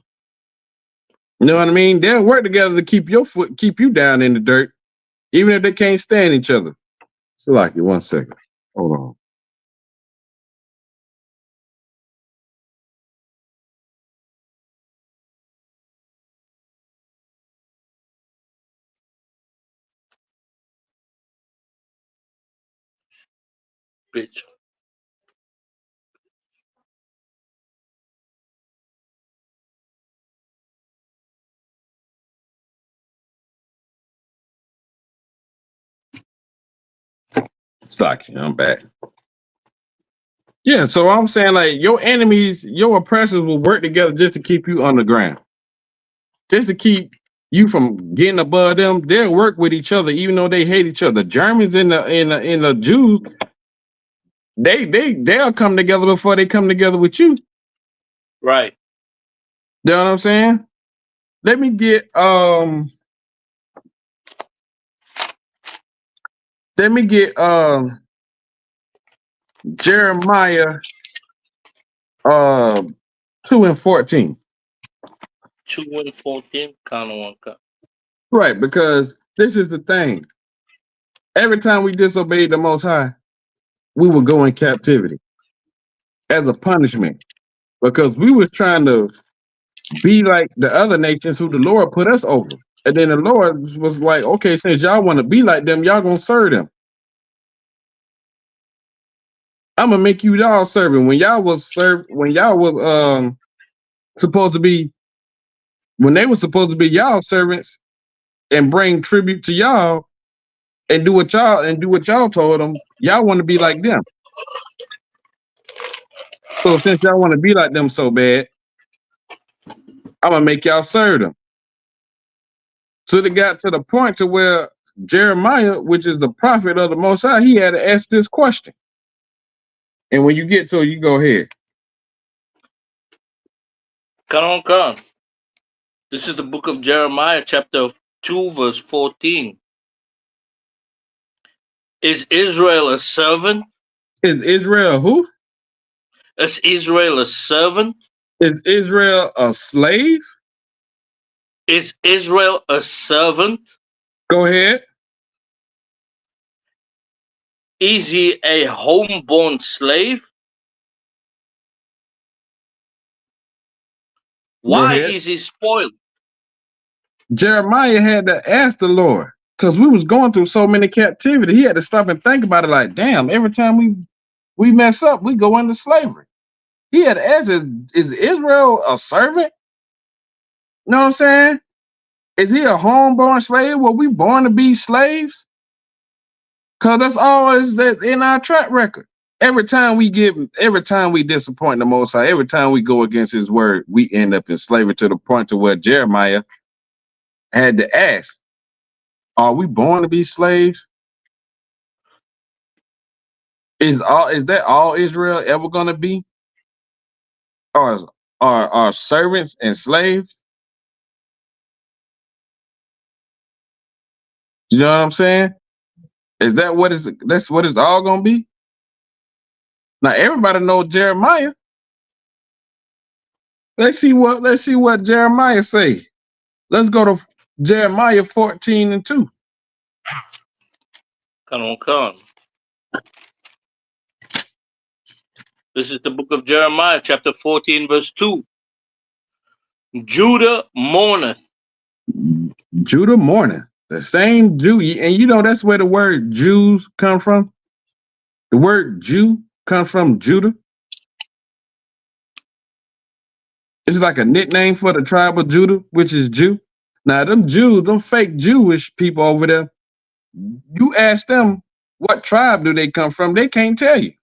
know what I mean? They'll work together to keep you down in the dirt, even if they can't stand each other. Salaki, 1 second. Hold on. Bitch. Stocky, I'm back. Yeah, so I'm saying, like, your enemies, your oppressors will work together just to keep you on the ground. Just to keep you from getting above them. They'll work with each other, even though they hate each other. Germans and the Jews, they'll come together before they come together with you. Right. You know what I'm saying? Let me get Jeremiah 2:14. 2 and 14, CHAANAK. Right, because this is the thing. Every time we disobeyed the Most High, we would go in captivity as a punishment because we was trying to be like the other nations who the Lord put us over. And then the Lord was like, okay, since y'all want to be like them, y'all gonna serve them. I'm gonna make you y'all serving. When y'all was supposed to be, when they were supposed to be y'all servants and bring tribute to y'all and do what y'all told them, y'all want to be like them. So since y'all want to be like them so bad, I'm gonna make y'all serve them. So they got to the point to where Jeremiah, which is the prophet of the Most High, he had to ask this question. And when you get to it, you go ahead. CHAANAK. This is the book of Jeremiah, chapter 2, verse 14. Is Israel a servant? Is Israel who? Is Israel a servant? Is Israel a slave? Is Israel a servant? Go ahead. Is he a homeborn slave? Why is he spoiled? Jeremiah had to ask the Lord because we was going through so many captivity. He had to stop and think about it like, damn, every time we mess up, we go into slavery. He had to ask, is Israel a servant? You know what I'm saying? Is he a homeborn slave? Were we born to be slaves? Because that's always that in our track record. Every time we disappoint the Most High, every time we go against his word, we end up in slavery to the point to where Jeremiah had to ask, are we born to be slaves? Is that all Israel ever gonna be? Or are servants and slaves? You know what I'm saying? Is that that's what it's all gonna be? Now everybody knows Jeremiah. Let's see what Jeremiah say. Let's go to Jeremiah 14 and 2. CHAANAK. This is the book of Jeremiah, chapter 14, verse 2. Judah mourneth. Judah mourneth. The same Jew, and you know that's where the word Jews come from. The word Jew comes from Judah. It's like a nickname for the tribe of Judah, which is Jew. Now, them Jews, them fake Jewish people over there, you ask them what tribe do they come from, they can't tell you.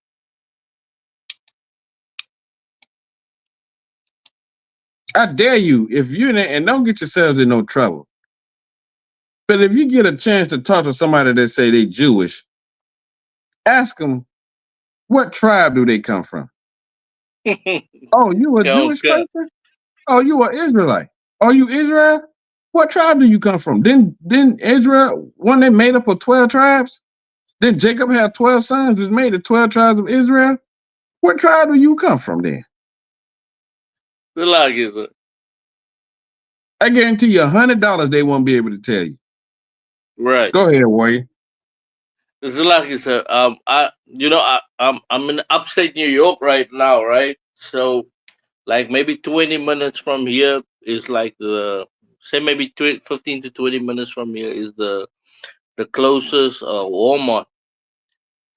I dare you, if you're in there, and don't get yourselves in no trouble. But if you get a chance to talk to somebody that say they Jewish, ask them, what tribe do they come from? Oh, you a Jewish person? Oh, you are Israelite. Are you Israel? What tribe do you come from? Didn't Israel, one they made up of 12 tribes? Then Jacob had 12 sons, was made of 12 tribes of Israel? What tribe do you come from then? Good luck, is it? I guarantee you $100 they won't be able to tell you. Right. Go ahead, Warrior. It's like sir. I'm in upstate New York right now, right? So, like maybe 20 minutes from here is like maybe 15 to 20 minutes from here is the closest Walmart.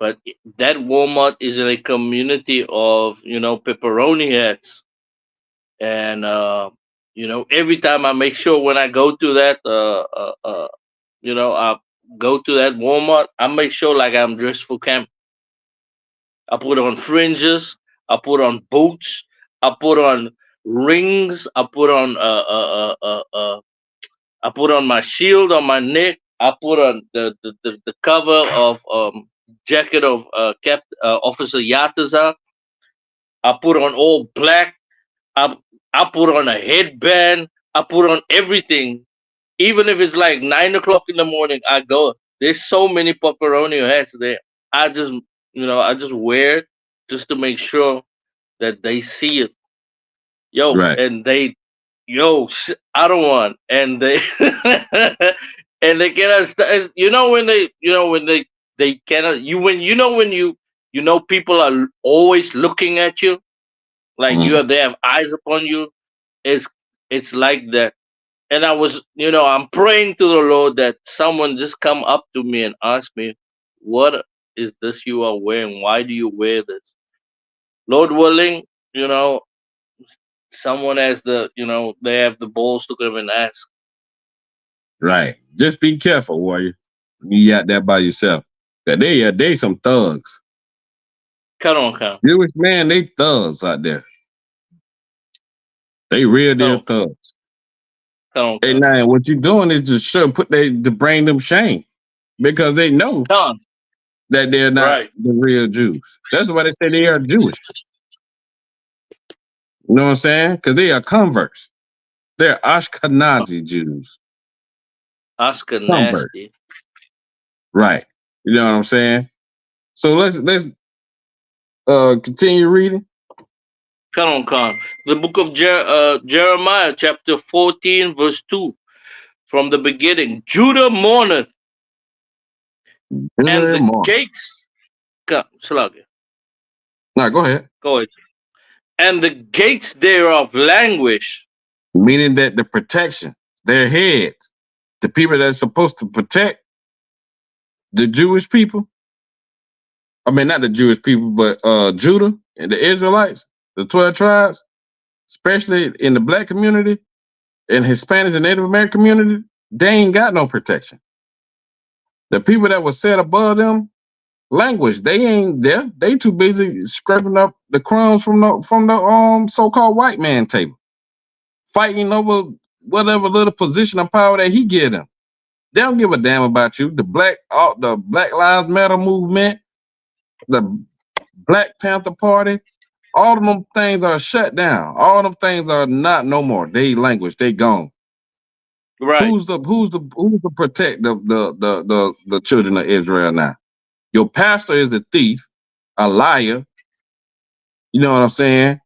But that Walmart is in a community of pepperoni heads, and every time I make sure when I go to that I go to that Walmart, I make sure like I'm dressed for camp. I put on fringes, I put on boots, I put on rings, I put on I put on my shield on my neck, I put on the cover of jacket of Officer Yataza. I put on all black. I I put on a headband. I put on everything. Even if it's like 9 o'clock in the morning, I go. There's so many pepperoni hats there. I just wear it just to make sure that they see it. Yo, Right. and they yo, I don't want, and they and they cannot. You know when they cannot. You when you know when you know people are always looking at you, like they have eyes upon you. It's it's like that. And I was, I'm praying to the Lord that someone just come up to me and ask me, "What is this you are wearing? Why do you wear this?" Lord willing, someone has they have the balls to come and ask. Right. Just be careful, warrior. You out there by yourself. That they some thugs. Come on, come. Jewish man, they thugs out there. They real deal thugs. Come And now what you doing is just to bring them shame because they know that they're not the real Jews. That's why they say they are Jewish. You know what I'm saying? Because they are converts. They're Ashkenazi Jews. Ashkenazi. Right. You know what I'm saying? So let's continue reading. Come on, Khan. The book of Jeremiah, chapter 14, verse 2. From the beginning, Judah mourneth, and the gates. Slug it. No, go ahead. Go ahead. And the gates thereof languish. Meaning that the protection, their heads, the people that are supposed to protect the Jewish people. I mean, not the Jewish people, but Judah and the Israelites, the 12 tribes, especially in the black community, in Hispanics and Native American community, they ain't got no protection. The people that were set above them, language, they ain't there. They too busy scraping up the crumbs from the so-called white man table, fighting over whatever little position of power that he give them. They don't give a damn about you. The Black Lives Matter movement, the Black Panther Party, all of them things are shut down. All of them things are not no more. They language, they gone. Right. Who's to protect the children of Israel now? Your pastor is the thief, a liar. You know what I'm saying?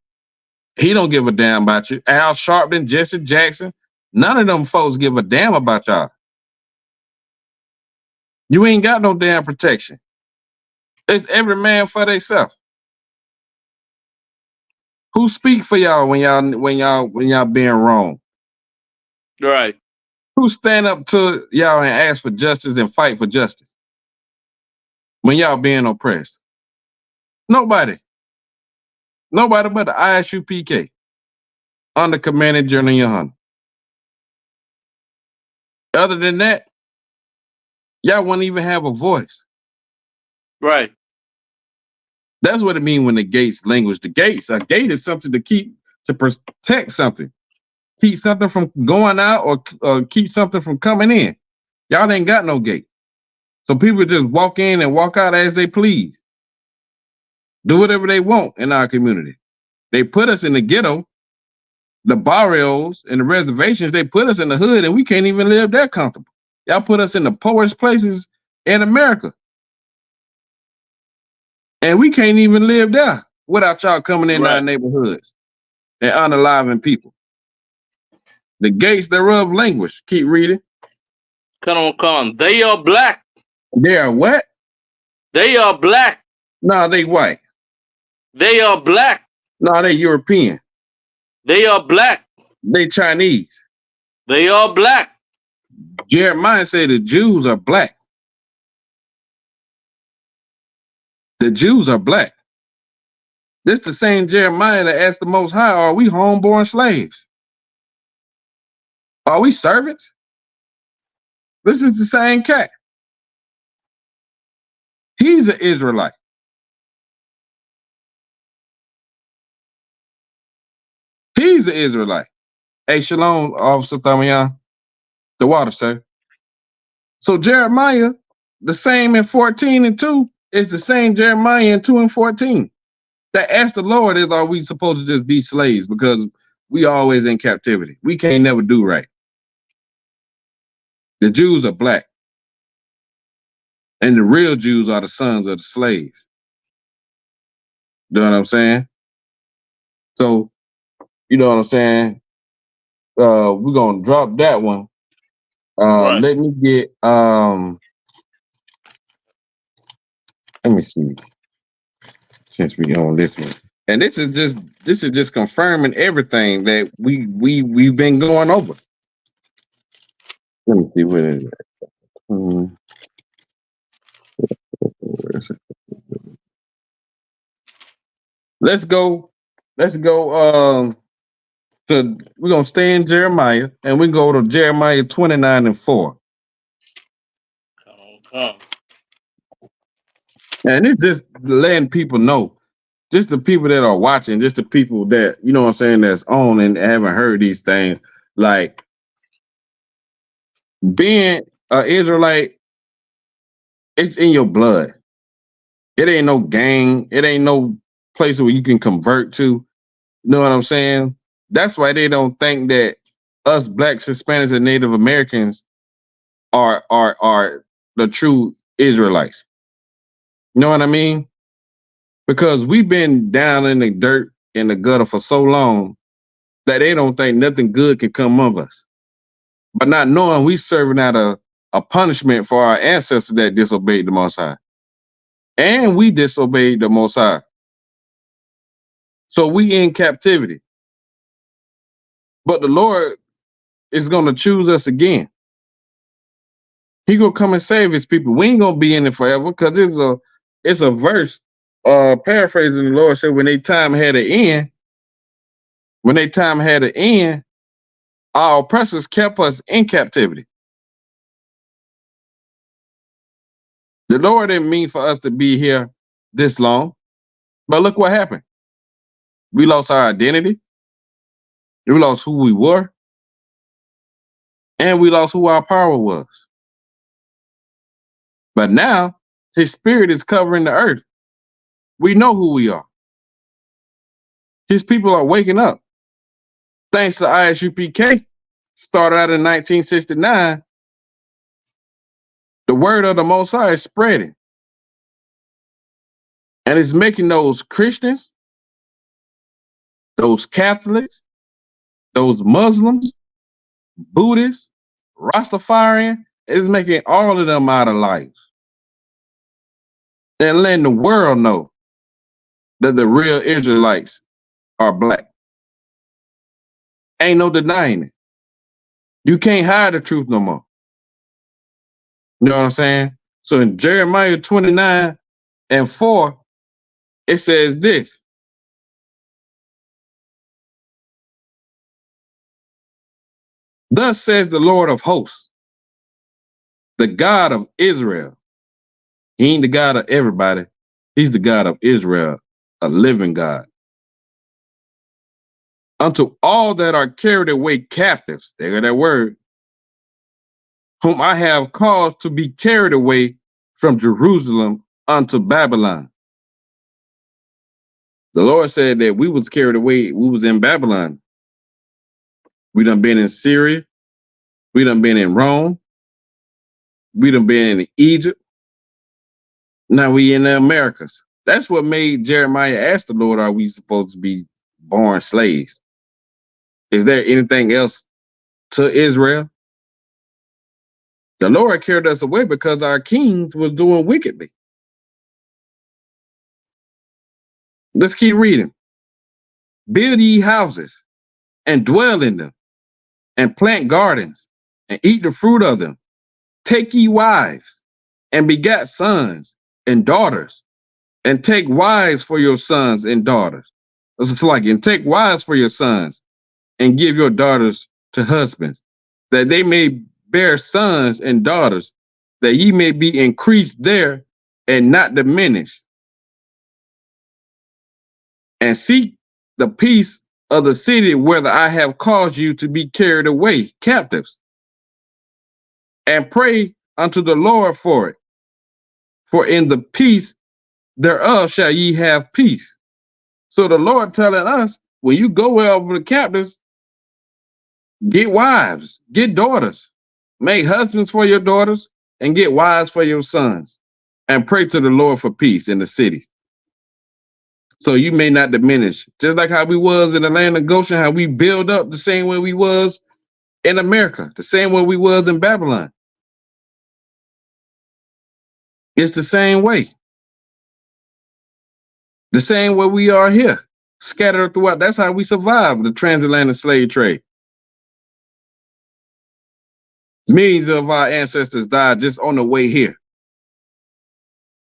He don't give a damn about you. Al Sharpton, Jesse Jackson, none of them folks give a damn about y'all. You ain't got no damn protection. It's every man for themselves. Who speak for y'all when y'all being wrong? Right. Who stand up to y'all and ask for justice and fight for justice when y'all being oppressed? Nobody. Nobody but the Isupk under Commanding General Yahanna. Other than that, y'all wouldn't even have a voice. Right. That's what it means when the gates language. A gate is something to protect something. Keep something from going out or keep something from coming in. Y'all ain't got no gate. So people just walk in and walk out as they please. Do whatever they want in our community. They put us in the ghetto, the barrios and the reservations. They put us in the hood and we can't even live that comfortable. Y'all put us in the poorest places in America. And we can't even live there without y'all coming in our neighborhoods and unaliving people. The gates thereof language. Keep reading. Come on. They are black. They are what? They are black. No, they white. They are black. No, they European. They are black. They Chinese. They are black. Jeremiah said the Jews are black. The Jews are black. This the same Jeremiah that asked the Most High, are we homeborn slaves? Are we servants? This is the same cat. He's an Israelite. He's an Israelite. Hey, shalom, Officer Thamian. The water, sir. So Jeremiah, the same in 14 and 2, is the same Jeremiah in 2 and 14. That asked the Lord is, are we supposed to just be slaves because we always in captivity? We can't never do right. The Jews are black. And the real Jews are the sons of the slaves. You know what I'm saying? So, you know what I'm saying? we're gonna drop that one. Right. Let me get let me see, since we on this one. And this is just confirming everything that we've been going over. Let me see what it is. Where is it? Let's go. We're gonna stay in Jeremiah, and we go to Jeremiah 29:4. Come. And it's just letting people know, just the people that are watching, just the people that, you know what I'm saying, that's on and haven't heard these things. Like, being an Israelite, it's in your blood. It ain't no gang. It ain't no place where you can convert to. You know what I'm saying? That's why they don't think that us blacks, Hispanics, and Native Americans are the true Israelites. You know what I mean? Because we've been down in the dirt, in the gutter for so long that they don't think nothing good can come of us. But not knowing we serving out a punishment for our ancestors that disobeyed the Most High. And we disobeyed the Most High. So we in captivity. But the Lord is going to choose us again. He going to come and save his people. We ain't going to be in it forever, because it's a verse, paraphrasing, the Lord said, when their time had an end, our oppressors kept us in captivity. The Lord didn't mean for us to be here this long, but look what happened. We lost our identity. We lost who we were. And we lost who our power was. But now, his spirit is covering the earth. We know who we are. His people are waking up. Thanks to Isupk, started out in 1969, the word of the Most High is spreading. And it's making those Christians, those Catholics, those Muslims, Buddhists, Rastafarian, it's making all of them out of life. And letting the world know that the real Israelites are black. Ain't no denying it. You can't hide the truth no more. You know what I'm saying? So in Jeremiah 29:4, it says this. Thus says the Lord of hosts, the God of Israel. He ain't the God of everybody. He's the God of Israel, a living God. Unto all that are carried away captives, they got that word, whom I have caused to be carried away from Jerusalem unto Babylon. The Lord said that we was carried away, we was in Babylon. We done been in Syria. We done been in Rome. We done been in Egypt. Now we in the Americas. That's what made Jeremiah ask the Lord, are we supposed to be born slaves? Is there anything else to Israel? The Lord carried us away because our kings was doing wickedly. Let's keep reading. Build ye houses and dwell in them, and plant gardens and eat the fruit of them. Take ye wives and begat sons and daughters, and take wives for your sons and daughters. It's like, and take wives for your sons and give your daughters to husbands, that they may bear sons and daughters, that ye may be increased there and not diminished. And seek the peace of the city whether I have caused you to be carried away captives, and pray unto the Lord for it. For in the peace thereof shall ye have peace. So the Lord telling us, when you go over the captives, get wives, get daughters, make husbands for your daughters, and get wives for your sons, and pray to the Lord for peace in the cities. So you may not diminish. Just like how we was in the land of Goshen, how we build up the same way we was in America, the same way we was in Babylon. It's the same way. The same way we are here, scattered throughout. That's how we survived the transatlantic slave trade. Millions of our ancestors died just on the way here.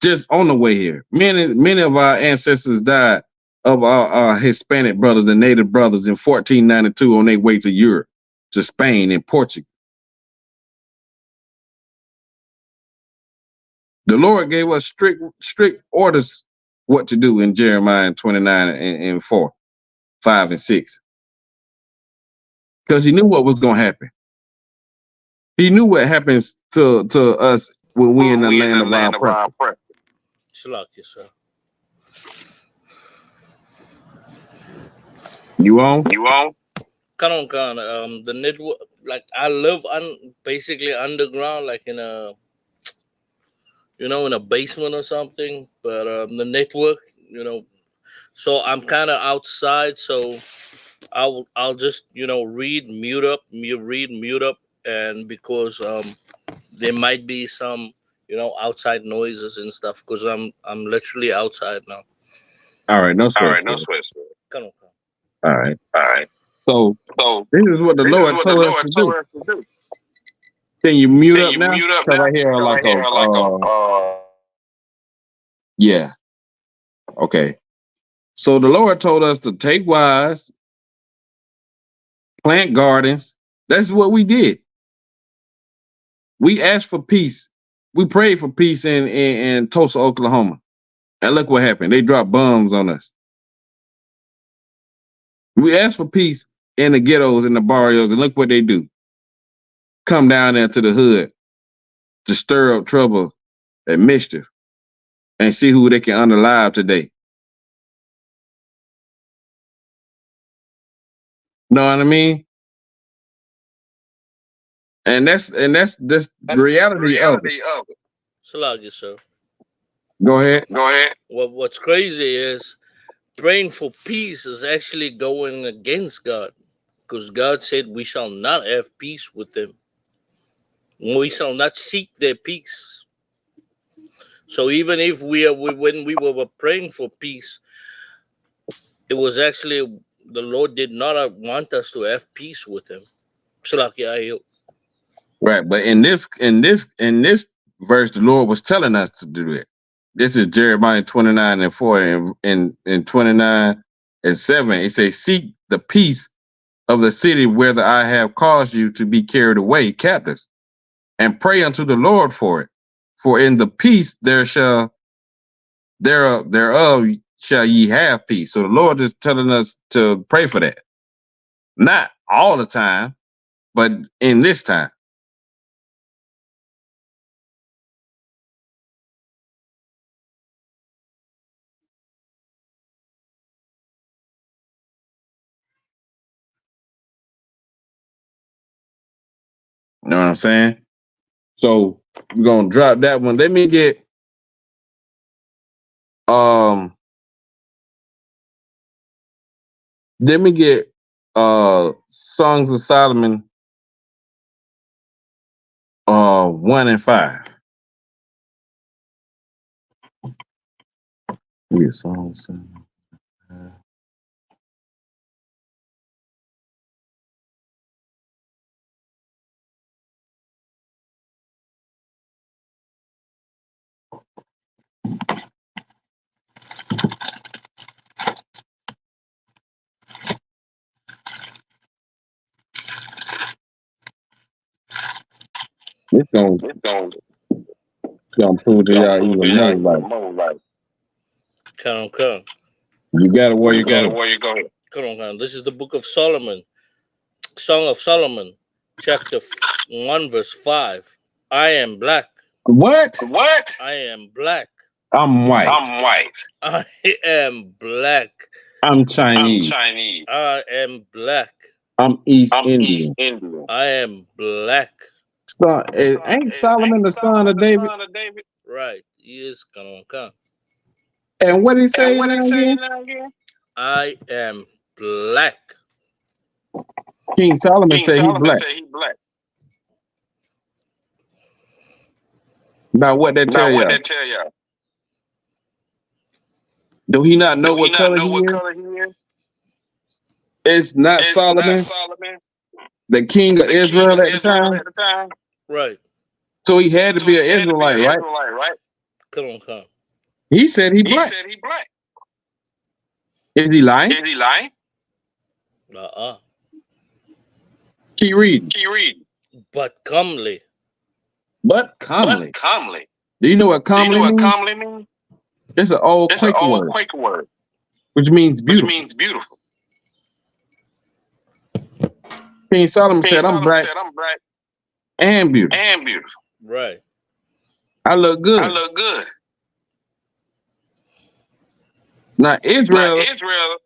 Just on the way here. Many of our ancestors died of our Hispanic brothers and Native brothers in 1492 on their way to Europe, to Spain and Portugal. The Lord gave us strict orders what to do in Jeremiah 29 and 4, 5 and 6. Because he knew what was going to happen. He knew what happens to us when we in the land of our oppression. Sir. You on? Come on. The network, like I live basically underground, like in a, in a basement or something. But the network, so I'm kind of outside. So I'll just read, mute up, and because there might be some outside noises and stuff because I'm literally outside now. All right, no sweat. Come on. All right. So this is what the Lord told us to do. Can you mute up now? Because I hear like a yeah. Okay. So the Lord told us to take wives, plant gardens. That's what we did. We asked for peace. We prayed for peace in Tulsa, Oklahoma. And look what happened. They dropped bombs on us. We asked for peace in the ghettos and the barrios, and look what they do. Come down there to the hood to stir up trouble and mischief and see who they can unalive today. Know what I mean? And that's the reality of it. Salagi, sir. Go ahead. What's crazy is praying for peace is actually going against God, because God said we shall not have peace with them. We shall not seek their peace. So even if when we were praying for peace, it was actually the Lord did not want us to have peace with him. Right, but in this verse, the Lord was telling us to do it. This is Jeremiah 29 and 4, and in 29 and 7, it says, "Seek the peace of the city whether I have caused you to be carried away captives, and pray unto the Lord for it. For in the peace thereof shall ye have peace." So the Lord is telling us to pray for that. Not all the time, but in this time. You know what I'm saying? So we're gonna drop that one. Let me get Songs of Solomon 1 and 5. Yeah, Songs. It's gonna prove to y'all even more like. Come. You got it where you go. Come on. This is the book of Solomon, Song of Solomon, chapter 1, verse 5. I am black. What? I am black. I'm white. I am black. I'm Chinese. I am black. I'm East Indian. I am black. So, ain't Solomon the son of David? Right. He is. Come on. And what he say And what he now say again? now again? I am black. King Solomon King said he Solomon black. said he black. Now what that Now tell what y'all? that tell y'all? Do he not know Do he what not color know he what is? color he is? It's not It's not Solomon, Solomon, the king of the king Israel of at the Israel time. at the time. Right. So he had to So be an he had to be an Israelite, right? Israelite, right? Come. He said he He black. said he black. Is he lying? Is he lying? Keep reading. Keep reading. But comely. But But comely. comely. Do you know what Do you know comely what means? comely means? It's an old It's an Quaker old word, Quaker word, which means which beautiful. means beautiful. King Solomon King said, I'm Solomon black said, I'm black and beautiful. and beautiful. Right. I look I good. look good. Now Now Israel Israel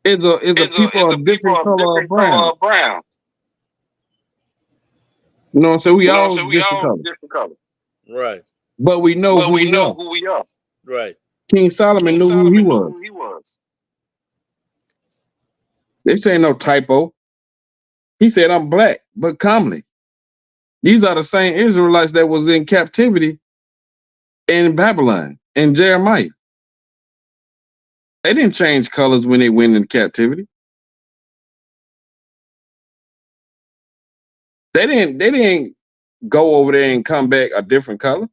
is a people is a of people different of color of different color brown. of brown. You know what I'm saying? We You know what I'm all saying? We different all colors. different colors. Right. But we know But who we we know are. who we are. Right. King Solomon King knew who he Solomon knew who was. he was. This ain't no typo. He said, I'm black, but comely. These are the same Israelites that was in captivity in Babylon and Jeremiah. They didn't change colors when they went into captivity. They didn't go over there and come back a different color.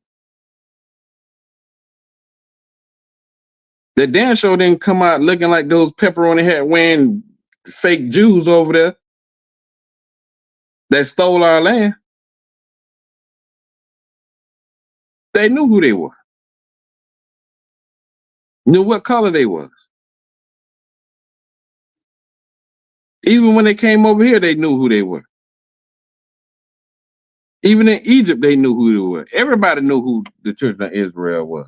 The damn show didn't come out looking like those pepperoni hat wearing fake Jews over there that stole our land. They knew who they were. Knew what color they was. Even when they came over here, they knew who they were. Even in Egypt, they knew who they were. Everybody knew who the children of Israel was.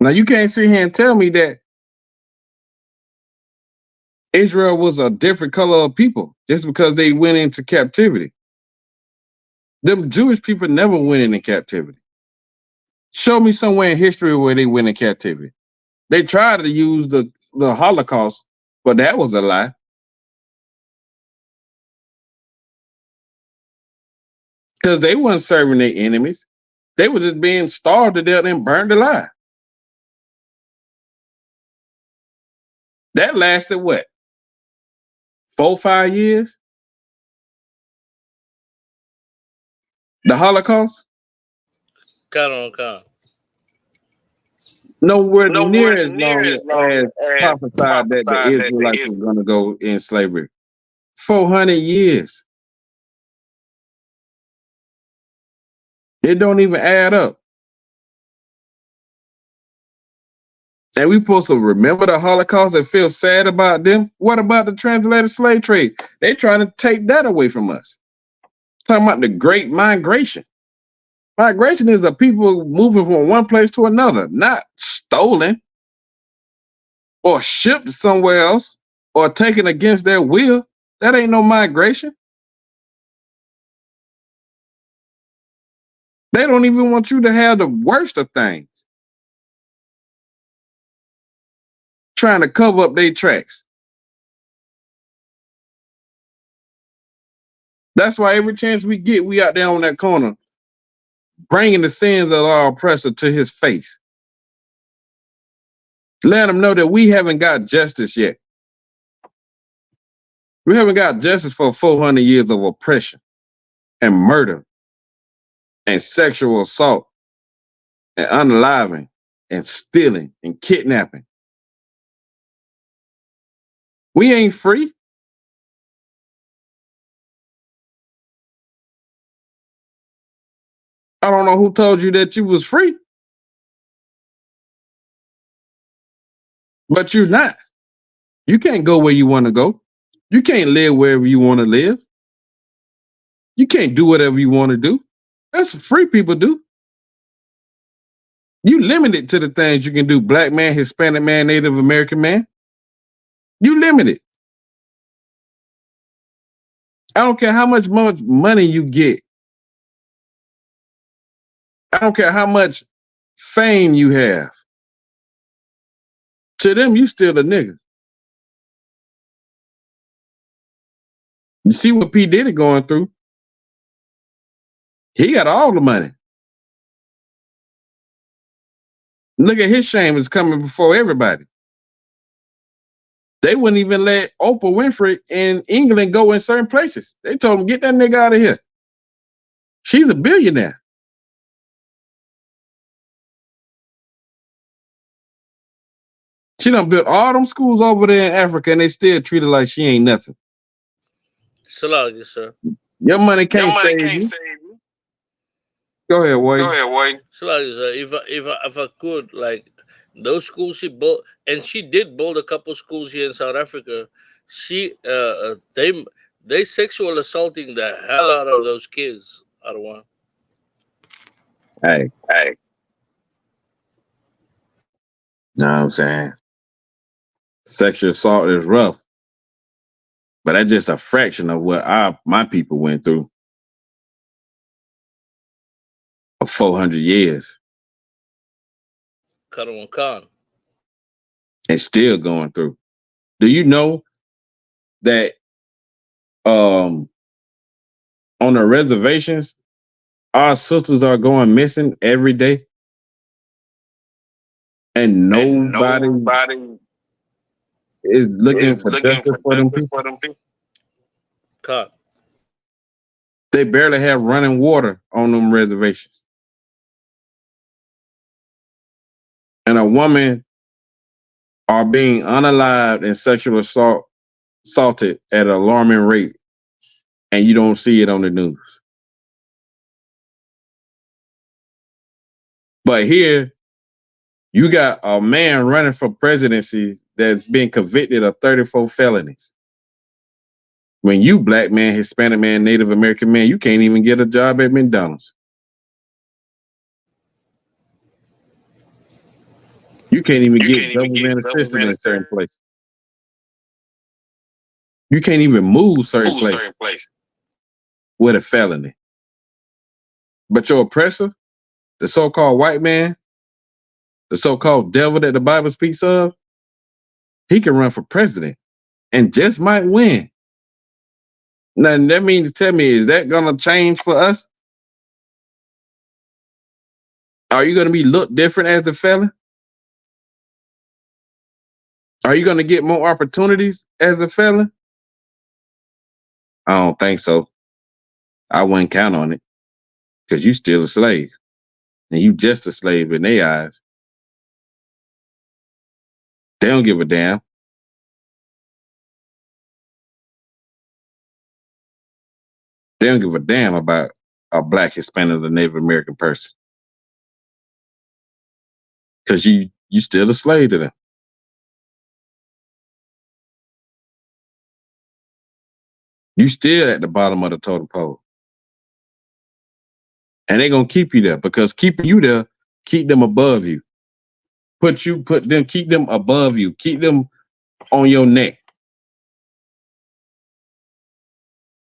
Now you can't sit here and tell me that Israel was a different color of people just because they went into captivity. Them Jewish people never went into captivity. Show me somewhere in history where they went in captivity. They tried to use the Holocaust, but that was a lie. Because they weren't serving their enemies. They were just being starved to death and burned alive. That lasted what? 4 or 5 years? The Holocaust? Come. Nowhere Nowhere near as near long as long as as prophesied that the prophesied that the Israelites were going to go in slavery. 400 years. It don't even add up. And we supposed to remember the Holocaust and feel sad about them? What about the translated slave trade? They trying to take that away from us. Talking about the Great Migration. Migration is a people moving from one place to another, not stolen or shipped somewhere else or taken against their will. That ain't no migration. They don't even want you to have the worst of things. Trying to cover up their tracks. That's why every chance we get, we out there on that corner, bringing the sins of our oppressor to his face. Let him know that we haven't got justice yet. We haven't got justice for 400 years of oppression and murder and sexual assault and unaliving and stealing and kidnapping. We ain't free. I don't know who told you that you was free, but you're not. You can't go where you want to go. You can't live wherever you want to live. You can't do whatever you want to do. That's what free people do. You limited to the things you can do, black man, Hispanic man, Native American man. You limited. I don't care how much money you get. I don't care how much fame you have. To them, you still a nigga. You see what P. Diddy going through? He got all the money. Look at his shame is coming before everybody. They wouldn't even let Oprah Winfrey in England go in certain places. They told him, get that nigga out of here. She's a billionaire. She done built all them schools over there in Africa, and they still treat her like she ain't nothing. Salagi, sir. Your money can't save you. Go ahead, Wade. Salagi, sir. If I could, like, those schools she built, and she did build a couple schools here in South Africa. She they sexual assaulting the hell out of those kids. I don't want. Hey. Know what I'm saying? Sexual assault is rough, but that's just a fraction of what my people went through for 400 years. Khan. And still going through. Do you know that on the reservations, our sisters are going missing every day? And nobody is looking for justice for them people. God. They barely have running water on them reservations. And a woman are being unalived and sexual assaulted at an alarming rate, and you don't see it on the news. But here, you got a man running for presidency that's being convicted of 34 felonies. When you black man, Hispanic man, Native American man, you can't even get a job at McDonald's. You can't even get government assistance in certain places. You can't even move certain places with a felony. But your oppressor, the so-called white man, the so-called devil that the Bible speaks of, he can run for president and just might win. Now, that means to tell me, is that going to change for us? Are you going to be looked different as a felon? Are you going to get more opportunities as a felon? I don't think so. I wouldn't count on it because you still a slave and you just a slave in their eyes. They don't give a damn. They don't give a damn about a black, Hispanic, or Native American person because you still a slave to them. You still at the bottom of the totem pole. And they're going to keep you there because keeping you there, keep them above you. Keep them above you. Keep them on your neck.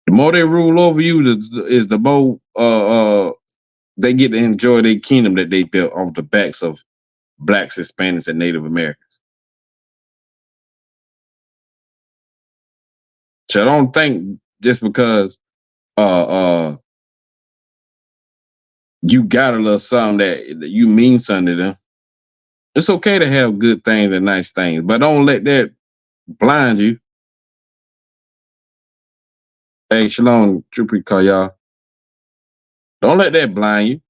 The more they rule over you, is the more they get to enjoy their kingdom that they built off the backs of blacks, Hispanics, and Native Americans. So I don't think just because you got a little something that you mean something to them. It's okay to have good things and nice things, but don't let that blind you. Hey, Shalom, Trooper, call y'all. Don't let that blind you.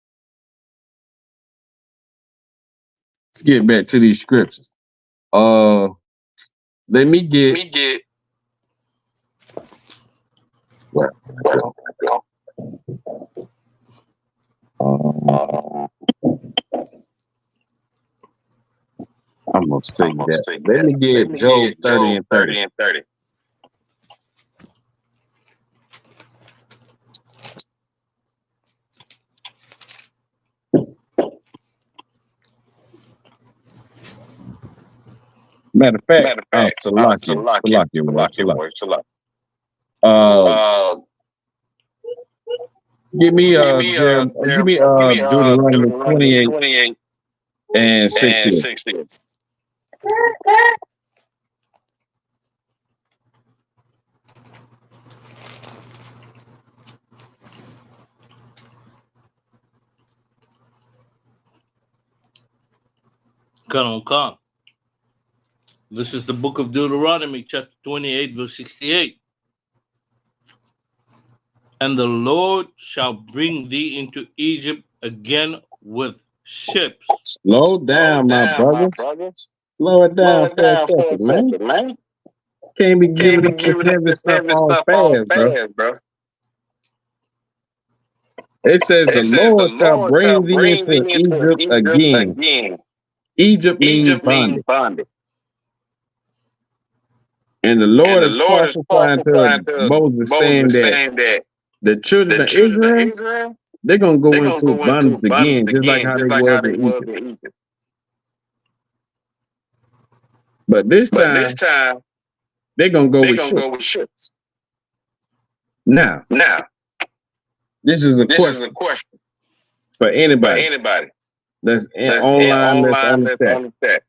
Let's get back to these scriptures. Let me get. What? I'm gonna say that. Let me get Job 30 and 30. Matter of fact, Give me Deuteronomy 28 and 60. Come. This is the book of Deuteronomy, chapter 28, verse 68. And the Lord shall bring thee into Egypt again with ships. Slow down, my brothers. Slow it down for a second, man. Can't be giving up this heavy stuff all fast, bro. It says the Lord shall bring thee into Egypt again. Egypt means bondage. And the Lord is prophesying to Moses, saying that the children of Israel, they're going to go into bondage again, just like how they was in Egypt. But this time, they're going to go with ships. Now, this is a question for anybody. That's online, that's on the chat.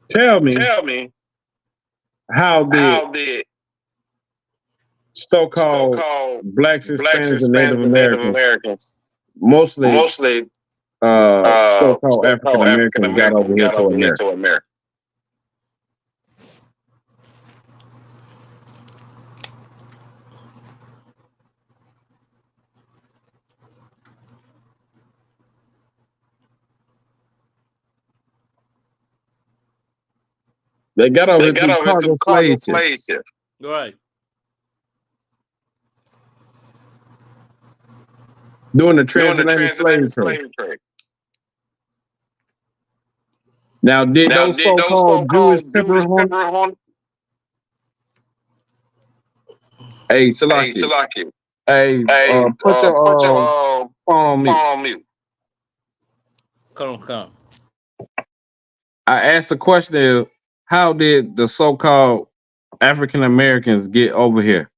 Tell me how did so-called blacks, Hispanics, and Native Americans, mostly so-called African Americans, got over here to America? They got over to cargo slave ships. Right. During the transatlantic slave trade. Now, did those so-called Jewish pepperoni? Hey, Salaki. Hey, put your phone on mute. Come. I asked the question, how did the so-called African Americans get over here?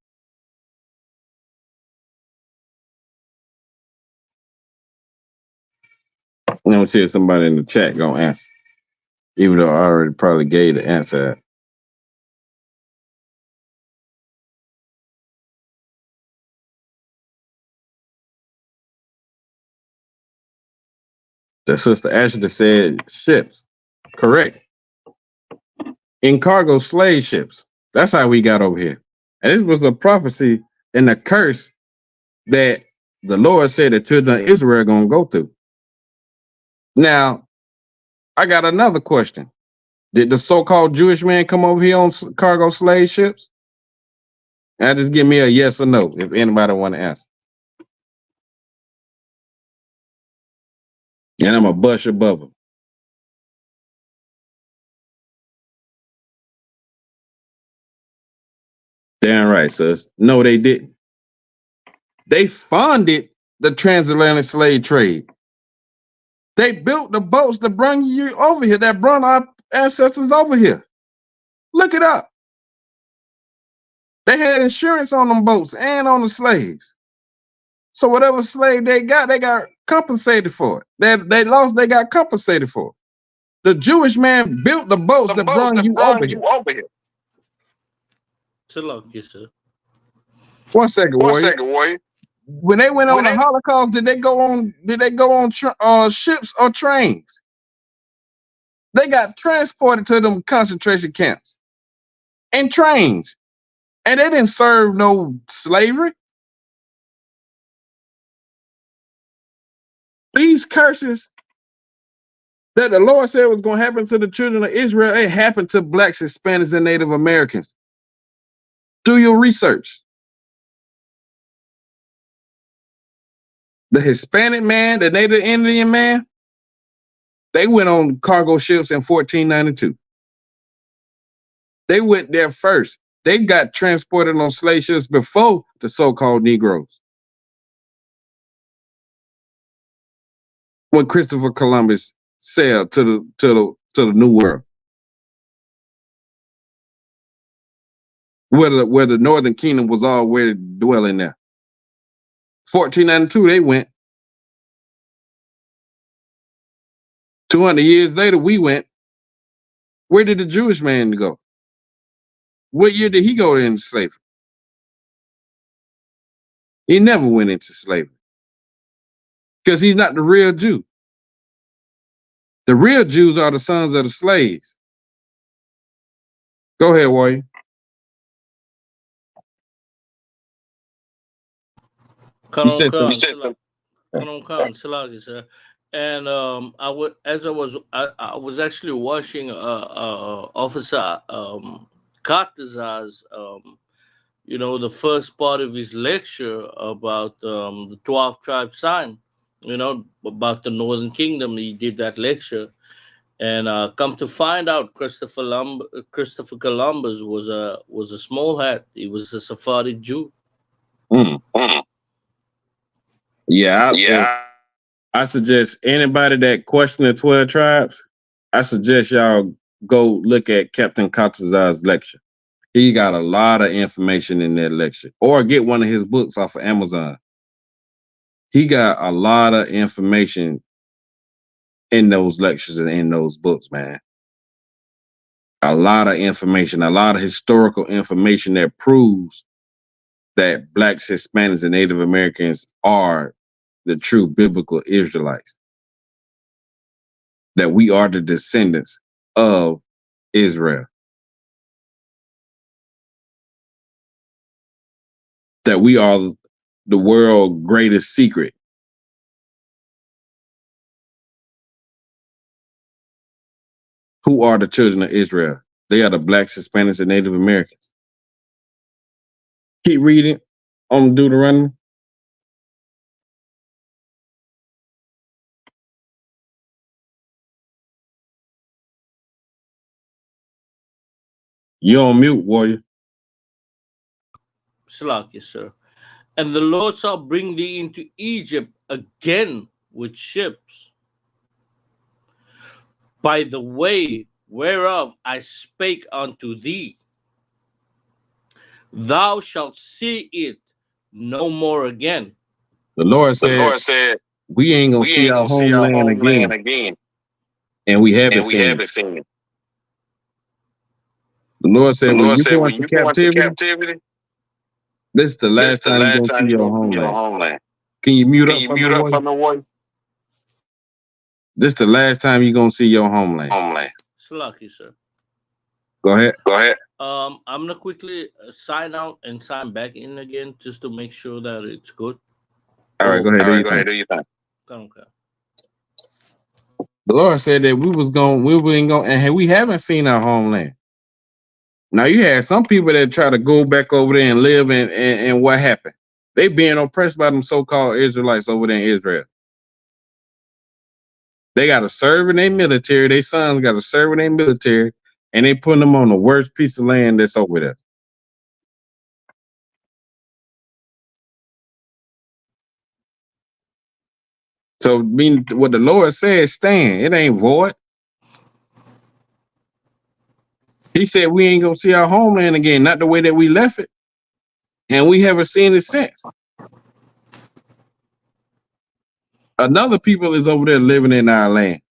Let me see if somebody in the chat gonna answer. Even though I already probably gave the answer. The sister Ashley said ships. Correct. In cargo slave ships. That's how we got over here. And this was a prophecy and a curse that the Lord said the children of Israel are going to go through. Now, I got another question. Did the so-called Jewish man come over here on cargo slave ships? Now just give me a yes or no if anybody want to answer. And I'm a bush above them. Damn right, sis. No, they didn't. They funded the transatlantic slave trade. They built the boats that bring you over here, that brought our ancestors over here. Look it up. They had insurance on them boats and on the slaves. So whatever slave they got compensated for it. They lost, they got compensated for it. The Jewish man built the boats that brought you over here. Sir. 1 second, warrior. When they went on the Holocaust, did they go on ships or trains? They got transported to them concentration camps and trains, and they didn't serve no slavery. These curses that the Lord said was going to happen to the children of Israel, it happened to blacks, Hispanics, and Native Americans. Do your research. The Hispanic man, the Native Indian man, they went on cargo ships in 1492. They went there first. They got transported on slave ships before the so-called Negroes. When Christopher Columbus sailed to the New World, where the Northern Kingdom was already dwelling there. 1492, they went. 200 years later, we went. Where did the Jewish man go? What year did he go into slavery? He never went into slavery because he's not the real Jew. The real Jews are the sons of the slaves. Go ahead, Warrior. Sir. And I was actually watching Officer Cartez's the first part of his lecture about the 12 tribe sign, about the Northern Kingdom. He did that lecture, and come to find out, Christopher Columbus was a small hat. He was a Sephardic Jew. Yeah. I suggest anybody that question the 12 tribes, I suggest y'all go look at Captain Cartez's lecture. He got a lot of information in that lecture. Or get one of his books off of Amazon. He got a lot of information in those lectures and in those books, man. A lot of information, a lot of historical information that proves that Blacks, Hispanics, and Native Americans are the true biblical Israelites. That we are the descendants of Israel. That we are the world's greatest secret. Who are the children of Israel? They are the Blacks, Hispanics, and Native Americans. Keep reading on Deuteronomy. You're on mute, Warrior. Salakia, sir. And the Lord shall bring thee into Egypt again with ships, by the way whereof I spake unto thee. Thou shalt see it no more again. The Lord said we ain't gonna see our homeland again. And we haven't seen it. The Lord said, when you go into captivity, this is the last time you're going to see your homeland. Can you mute up from the voice? This is the last time you're going to see your homeland. Salaki, sir. Go ahead. I'm going to quickly sign out and sign back in again just to make sure that it's good. All right, go ahead. Do your thing. Okay. The Lord said that we ain't going, and we haven't seen our homeland. Now, you had some people that try to go back over there and live, and what happened? They being oppressed by them so-called Israelites over there in Israel. They got to serve in their military. Their sons got to serve in their military, and they putting them on the worst piece of land that's over there. So, what the Lord says, stand. It ain't void. He said we ain't gonna see our homeland again, not the way that we left it. And we haven't seen it since. Another people is over there living in our land,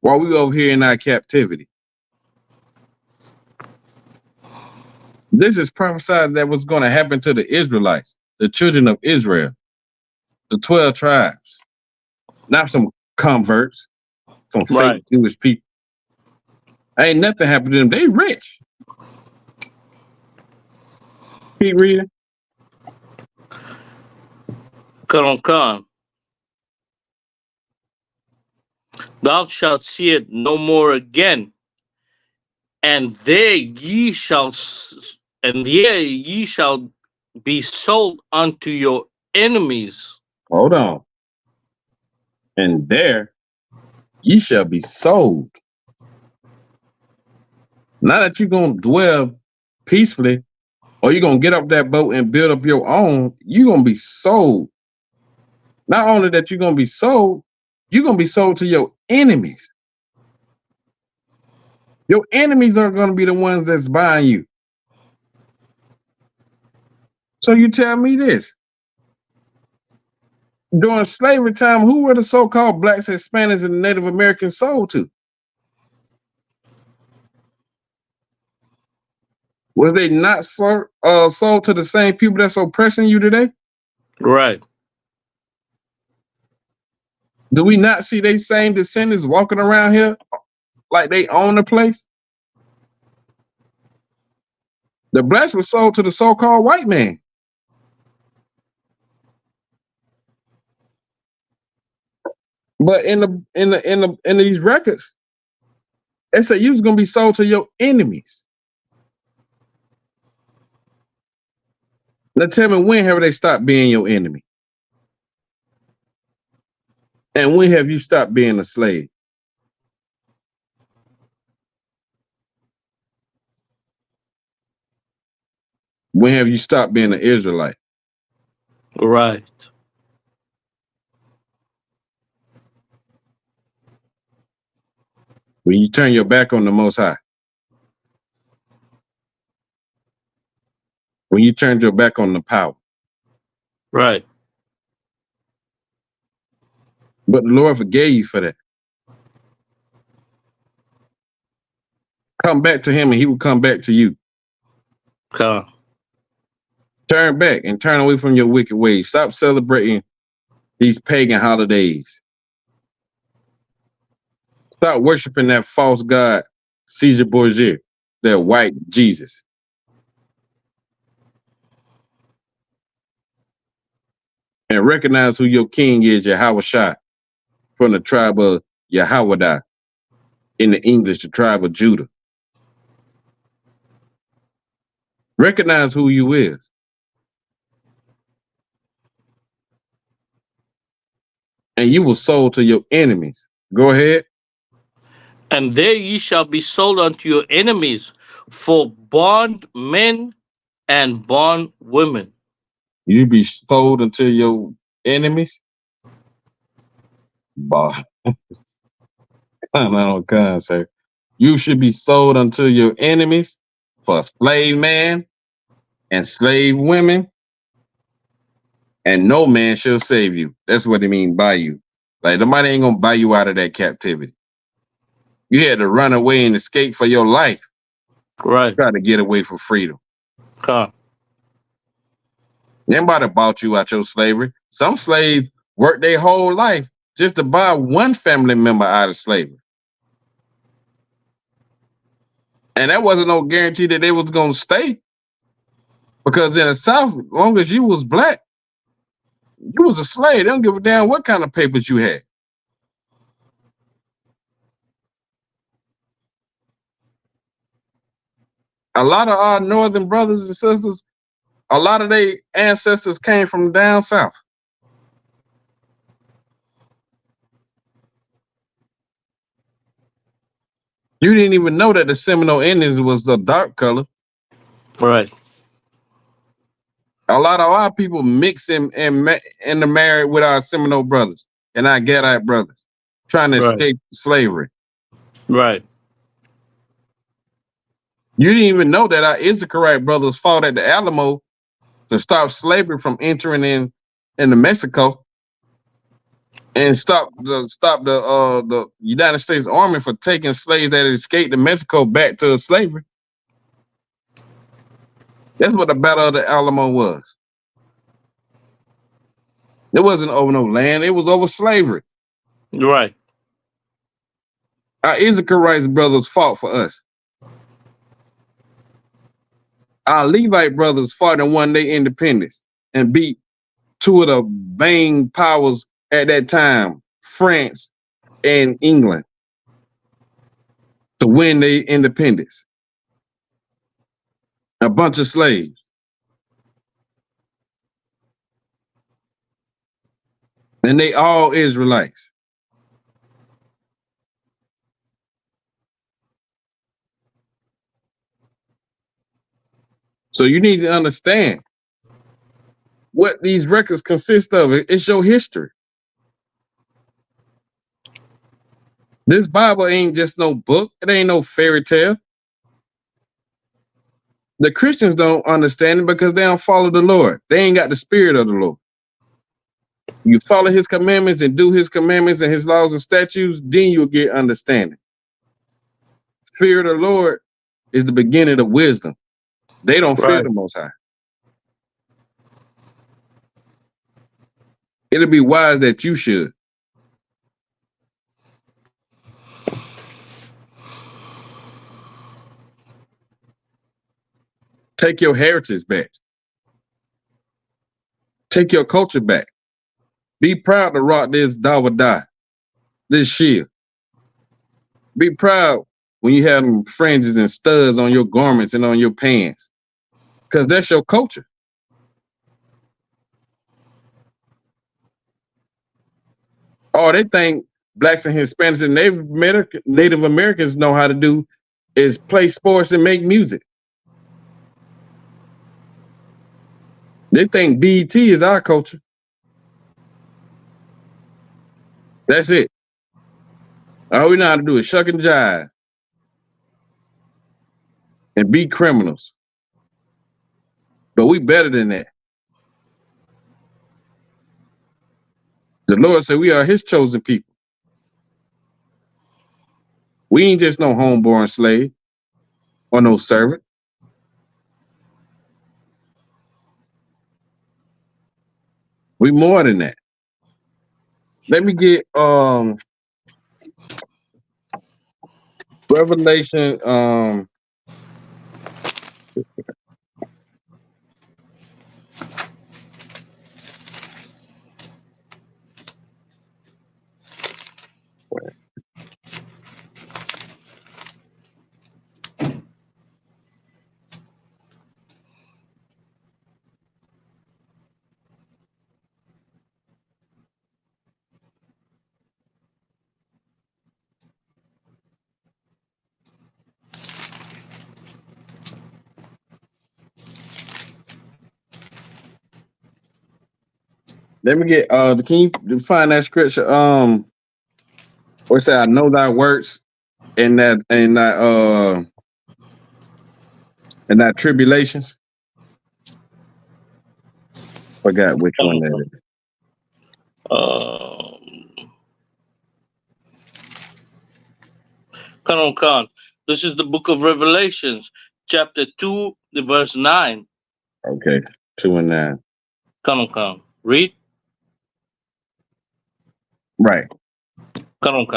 while we over here in our captivity. This is prophesied that was going to happen to the Israelites, the children of Israel, the 12 tribes, not some converts, some fake Jewish people. Ain't nothing happened to them. They rich. Keep reading. Come. Thou shalt see it no more again, and there ye shall be sold unto your enemies. Hold on. And there ye shall be sold. Not that you're going to dwell peacefully, or you're going to get up that boat and build up your own. You're going to be sold. Not only that you're going to be sold, you're going to be sold to your enemies. Your enemies are going to be the ones that's buying you. So you tell me this. During slavery time, who were the so-called blacks, Hispanics, and Native Americans sold to? Was they not sold to the same people that's oppressing you today? Right. Do we not see they same descendants walking around here like they own the place? The blacks were sold to the so-called white man. But in these records, they say you was gonna be sold to your enemies. Now tell me, when have they stopped being your enemy? And when have you stopped being a slave? When have you stopped being an Israelite? Right. When you turn your back on the Most High. When you turned your back on the power. Right. But the Lord forgave you for that. Come back to him and he will come back to you. Come. Turn back and turn away from your wicked ways. Stop celebrating these pagan holidays. Stop worshiping that false god, Caesar Borgia, that white Jesus. And recognize who your king is, Yahweh from the tribe of Yahweh. In the English, the tribe of Judah. Recognize who you is. And you were sold to your enemies. Go ahead. And there ye shall be sold unto your enemies for bondmen and bondwomen. You be sold unto your enemies? Bah. No, sir. You should be sold unto your enemies for slave man and slave women, and no man shall save you. That's what it means, buy you. Like, nobody ain't gonna buy you out of that captivity. You had to run away and escape for your life. Right. Try to get away for freedom. Huh. Nobody bought you out your slavery. Some slaves worked their whole life just to buy one family member out of slavery. And that wasn't no guarantee that they was gonna stay. Because in the South, as long as you was black, you was a slave. They don't give a damn what kind of papers you had. A lot of our northern brothers and sisters, a lot of their ancestors came from down south. You didn't even know that the Seminole Indians was the dark color. Right. A lot of our people mix and married with our Seminole brothers and our Gadite brothers, trying to escape slavery. Right. You didn't even know that our Isupk brothers fought at the Alamo to stop slavery from entering into Mexico, and stop the United States Army for taking slaves that had escaped to Mexico back to slavery. That's what the Battle of the Alamo was. It wasn't over no land; it was over slavery. Right. Our Isupk brothers fought for us. Our Levite brothers fought and won their independence and beat two of the main powers at that time, France and England, to win their independence. A bunch of slaves. And they all Israelites. So you need to understand what these records consist of. It's your history. This Bible ain't just no book. It ain't no fairy tale. The Christians don't understand it because they don't follow the Lord. They ain't got the spirit of the Lord. You follow his commandments and do his commandments and his laws and statutes, then you'll get understanding. Fear of the Lord is the beginning of wisdom. They don't fear the Most High. It'll be wise that you should. Take your heritage back. Take your culture back. Be proud to rock this Dawada, this shield. Be proud when you have them fringes and studs on your garments and on your pants, because that's your culture. All they think blacks and Hispanics and Native Americans know how to do is play sports and make music. They think BET is our culture. That's it. All we know how to do is shuck and jive and be criminals. But we better than that. The Lord said we are his chosen people. We ain't just no homeborn slave or no servant. We more than that. Let me get Revelation let me get can you find that scripture? Where it say I know thy works and that tribulations. Forgot which one that is. Come. This is the book of Revelations, chapter 2, verse 9. Okay, 2 and 9. Come. Read. Right. Come.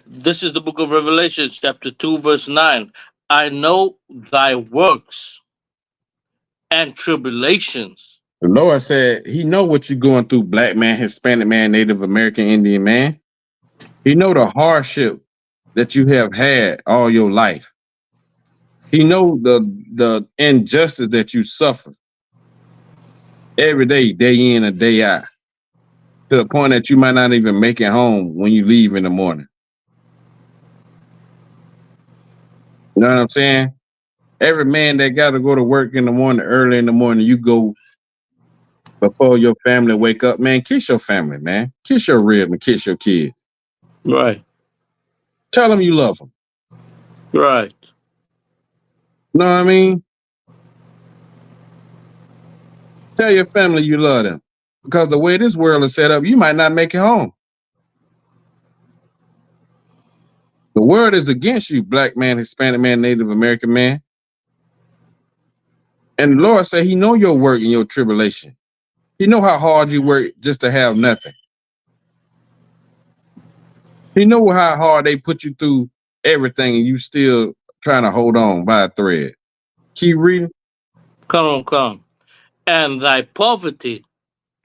This is the book of Revelation, chapter 2, verse 9. I know thy works and tribulations. The Lord said he know what you're going through, black man, Hispanic man, Native American, Indian man. He know the hardship that you have had all your life. He know the injustice that you suffer every day, day in and day out, to the point that you might not even make it home when you leave in the morning. You know what I'm saying? Every man that got to go to work in the morning, early in the morning, you go before your family wake up, man, kiss your family, man. Kiss your rib and kiss your kids. Right. Tell them you love them. Right. Know what I mean? Tell your family you love them. Because the way this world is set up, you might not make it home. The world is against you, black man, Hispanic man, Native American man. And the Lord said he know your work and your tribulation. He know how hard you work just to have nothing. He know how hard they put you through everything and you still trying to hold on by a thread. Keep reading. Come. And thy poverty.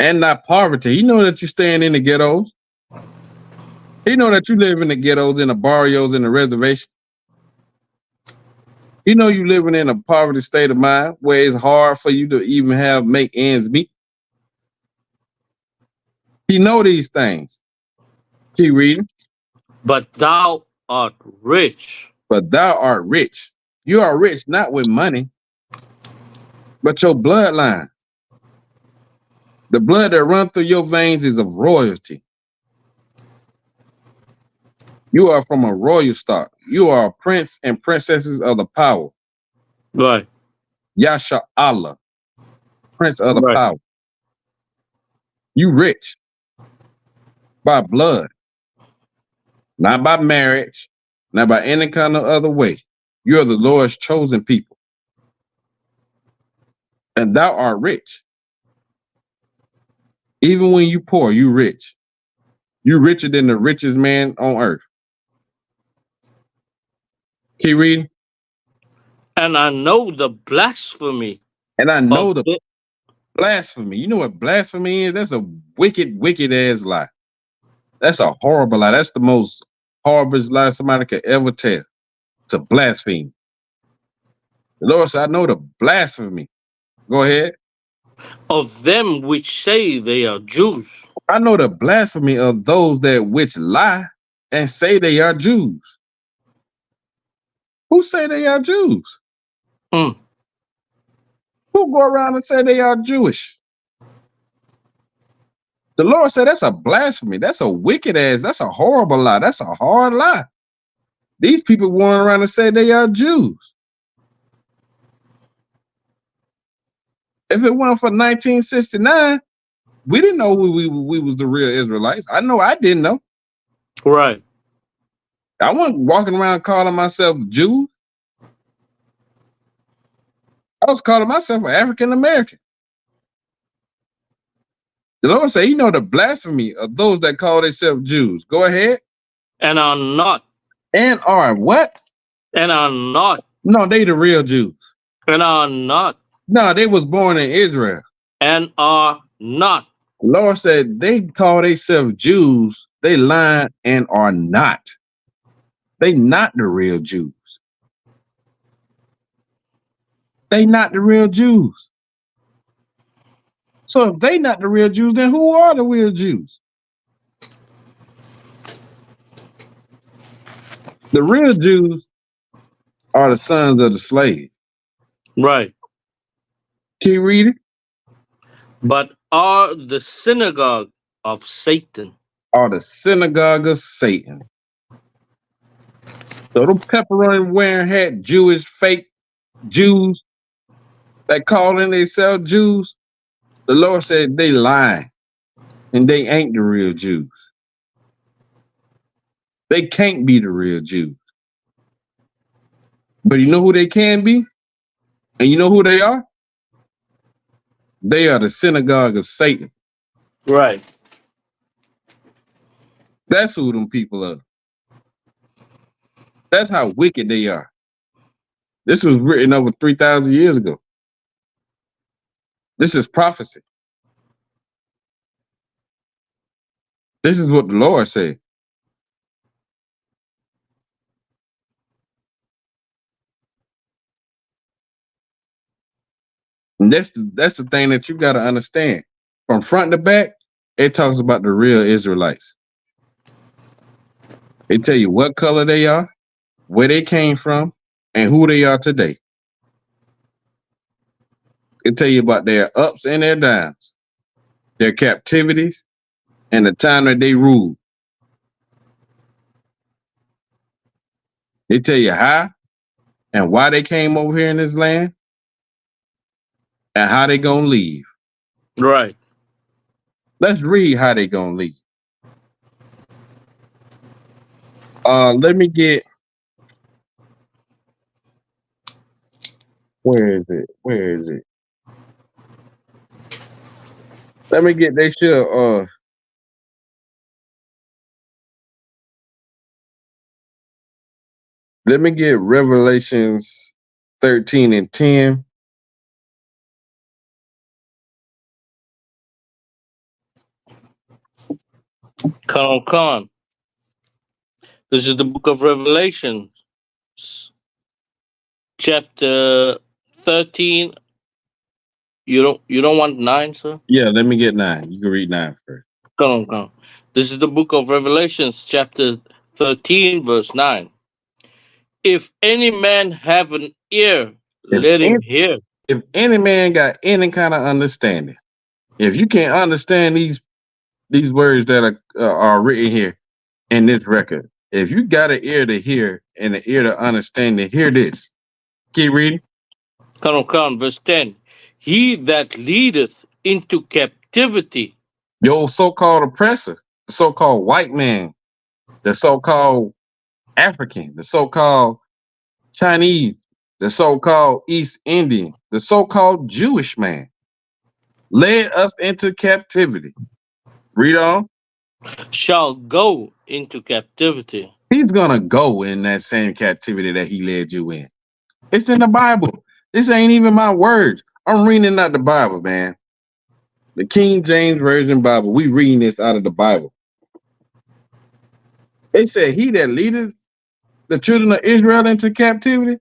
And thy poverty. He know that you staying in the ghettos. He know that you live in the ghettos, in the barrios, in the reservation. He know you living in a poverty state of mind where it's hard for you to even make ends meet. He know these things. Keep reading. But thou art rich. But thou art rich. You are rich not with money, but your bloodline. The blood that runs through your veins is of royalty. You are from a royal stock. You are prince and princesses of the power. Right. Yasha Allah, Prince of the Right. Power. You rich by blood, not by marriage, not by any kind of other way. You're the Lord's chosen people. And thou art rich. Even when you poor, you rich. You richer than the richest man on earth. Keep reading. And I know the blasphemy And I of know the the, blasphemy. You know what blasphemy is? That's a wicked, wicked ass lie. That's a horrible lie. That's the most horrible lie somebody could ever tell. To blaspheme. The Lord said, I know the blasphemy. Go ahead. of them which say they are Jews. I know the blasphemy of those that which lie and say they are Jews. Who say they are Jews? Mm. Who go around and say they are Jewish? The Lord said that's a blasphemy. That's a wicked ass. That's a horrible lie. That's a hard lie. These people going around and say they are Jews. If it weren't for 1969, we didn't know we was the real Israelites. I know I didn't know. Right. I wasn't walking around calling myself Jew. I was calling myself an African American. The Lord said, you know the blasphemy of those that call themselves Jews. Go ahead. And are not. And are what? And are not. No, they the real Jews. And are not. No, they was born in Israel. And are not. The Lord said they call themselves Jews. They lying and are not. They not the real Jews. They not the real Jews. So if they not the real Jews, then who are the real Jews? The real Jews are the sons of the slave. Right. Can you read it? But are the synagogue of Satan. Are the synagogue of Satan. So them pepperoni wearing hat Jewish fake Jews that calling themselves Jews, the Lord said they lying and they ain't the real Jews. They can't be the real Jews. But you know who they can be? And you know who they are? They are the synagogue of Satan. Right. That's who them people are. That's how wicked they are. This was written over 3,000 years ago. This is prophecy. This is what the Lord said. And that's the thing that you got to understand. From front to back, it talks about the real Israelites. They tell you what color they are, where they came from, and who they are today. It tell you about their ups and their downs, their captivities, and the time that they ruled. They tell you how and why they came over here in this land and how they gonna leave. Right. Let's read how they gonna leave. Let me get, where is it? Where is it? Let me get, they should, let me get Revelations 13 and 10. Come. This is the book of Revelation, chapter 13. You don't want 9, sir? Yeah, let me get 9. You can read 9 first. Come. This is the book of Revelations, chapter 13, verse 9. If any man have an ear, let him hear. If any man got any kind of understanding, if you can't understand these words that are written here in this record, if you got an ear to hear and an ear to understand, then hear this. Keep reading. Verse 10. He that leadeth into captivity. Your so-called oppressor, the so-called white man, the so-called African, the so-called Chinese, the so-called East Indian, the so-called Jewish man, led us into captivity. Read on. Shall go into captivity. He's gonna go in that same captivity that he led you in. It's in the Bible. This ain't even my words. I'm reading out the Bible, man. The King James Version Bible. We reading this out of the Bible. It said, he that leadeth the children of Israel into captivity,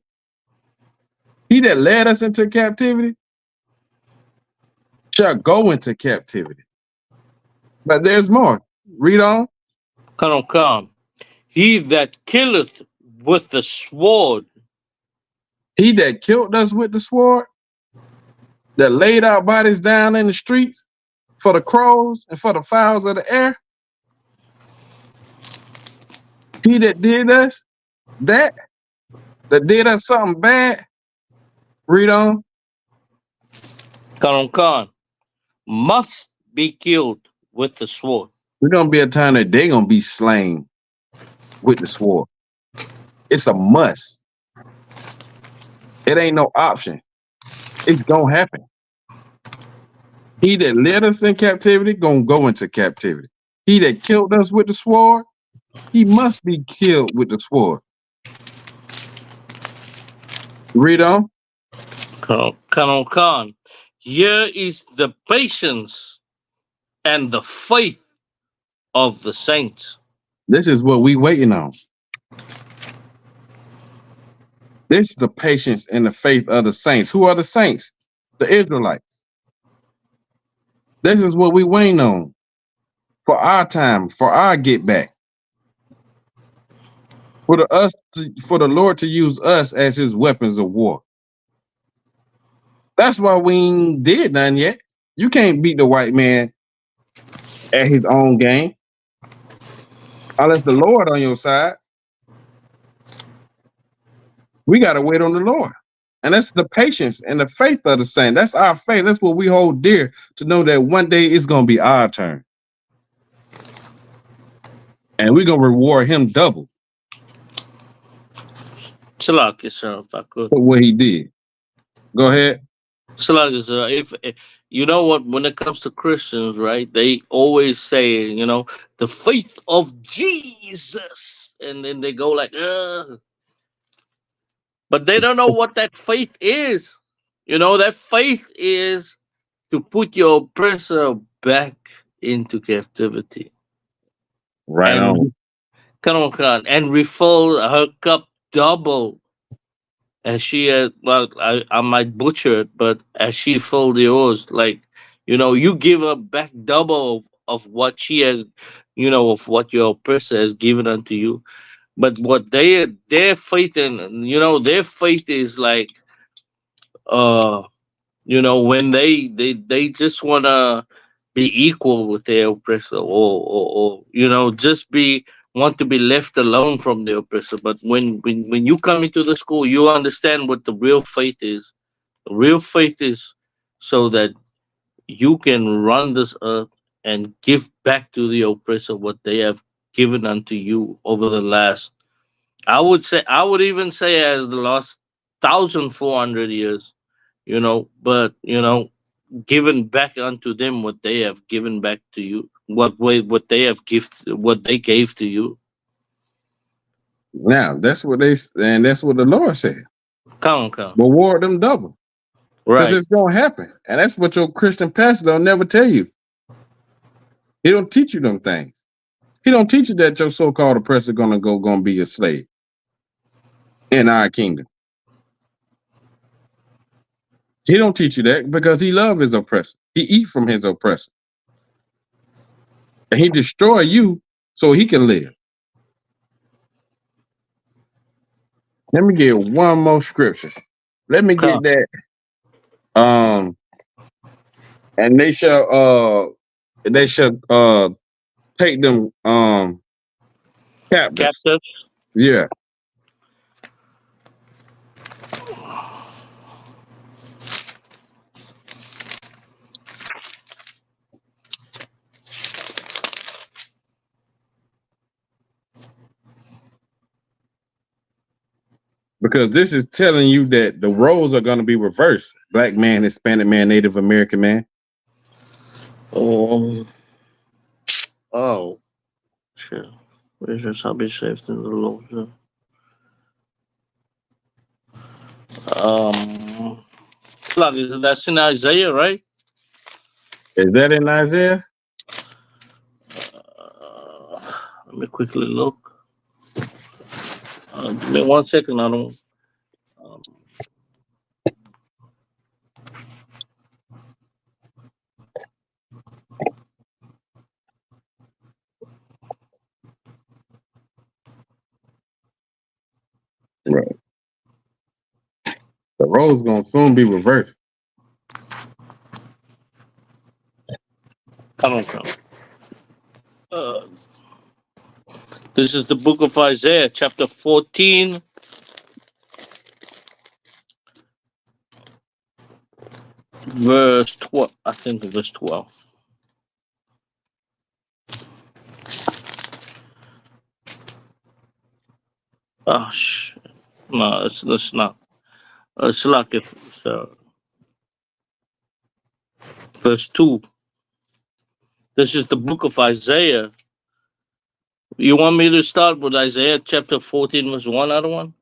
he that led us into captivity, shall go into captivity. But there's more. Read on. Come. He that killeth with the sword. He that killed us with the sword, that laid our bodies down in the streets for the crows and for the fowls of the air. He that did us that did us something bad. Read on. Come. Must be killed with the sword. We're gonna be a time that they're gonna be slain with the sword. It's a must. It ain't no option. It's gonna happen. He that led us in captivity gonna go into captivity. He that killed us with the sword, he must be killed with the sword. Read on. Come. Here is the patience and the faith of the saints. This is what we waiting on. This is the patience and the faith of the saints. Who are the saints? The Israelites. This is what we waiting on for our time, for our get back. For the Lord to use us as his weapons of war. That's why we ain't did nothing yet. You can't beat the white man at his own game. Unless the Lord on your side. We got to wait on the Lord. And that's the patience and the faith of the saint. That's our faith. That's what we hold dear, to know that one day it's going to be our turn. And we're going to reward him double. Salak, sir, if I could. For what he did. Go ahead. Salak, sir, if you know what, when it comes to Christians, right, they always say, the faith of Jesus. And then they go like, but they don't know what that faith is. That faith is to put your oppressor back into captivity. Right on. Come, and refill her cup double. As she had, I might butcher it, but as she filled yours, like, you give her back double of what she has, of what your oppressor has given unto you. But what their faith in, their faith is like, when they just want to be equal with their oppressor, or just want to be left alone from the oppressor. But when you come into the school, you understand what the real faith is. The real faith is so that you can run this earth and give back to the oppressor what they have given unto you over the last, I would even say, as the last 1,400 years, but given back unto them what they have given back to you, what they gave to you. Now that's what that's what the Lord said. Come. Reward them double. Right. Because it's gonna happen. And that's what your Christian pastor don't never tell you. He don't teach you them things. He don't teach you that your so-called oppressor gonna be a slave in our kingdom. He don't teach you that because he love his oppressor. He eat from his oppressor. And he destroy you so he can live. Let me get one more scripture. Let me get that. And they shall take them captives. Yeah. Because this is telling you that the roles are going to be reversed. Black man, Hispanic man, Native American man. Oh, shit. Israel shall be saved in the Lord. That's in Isaiah, right? Is that in Isaiah? Let me quickly look. Give me 1 second. I don't. Right. The roles going to soon be reversed. I don't know. This is the book of Isaiah, chapter 14. Verse 12. I think verse 12. Oh, shit. No, it's not. It's like it. So, verse 2. This is the book of Isaiah. You want me to start with Isaiah chapter 14, verse 1, other one?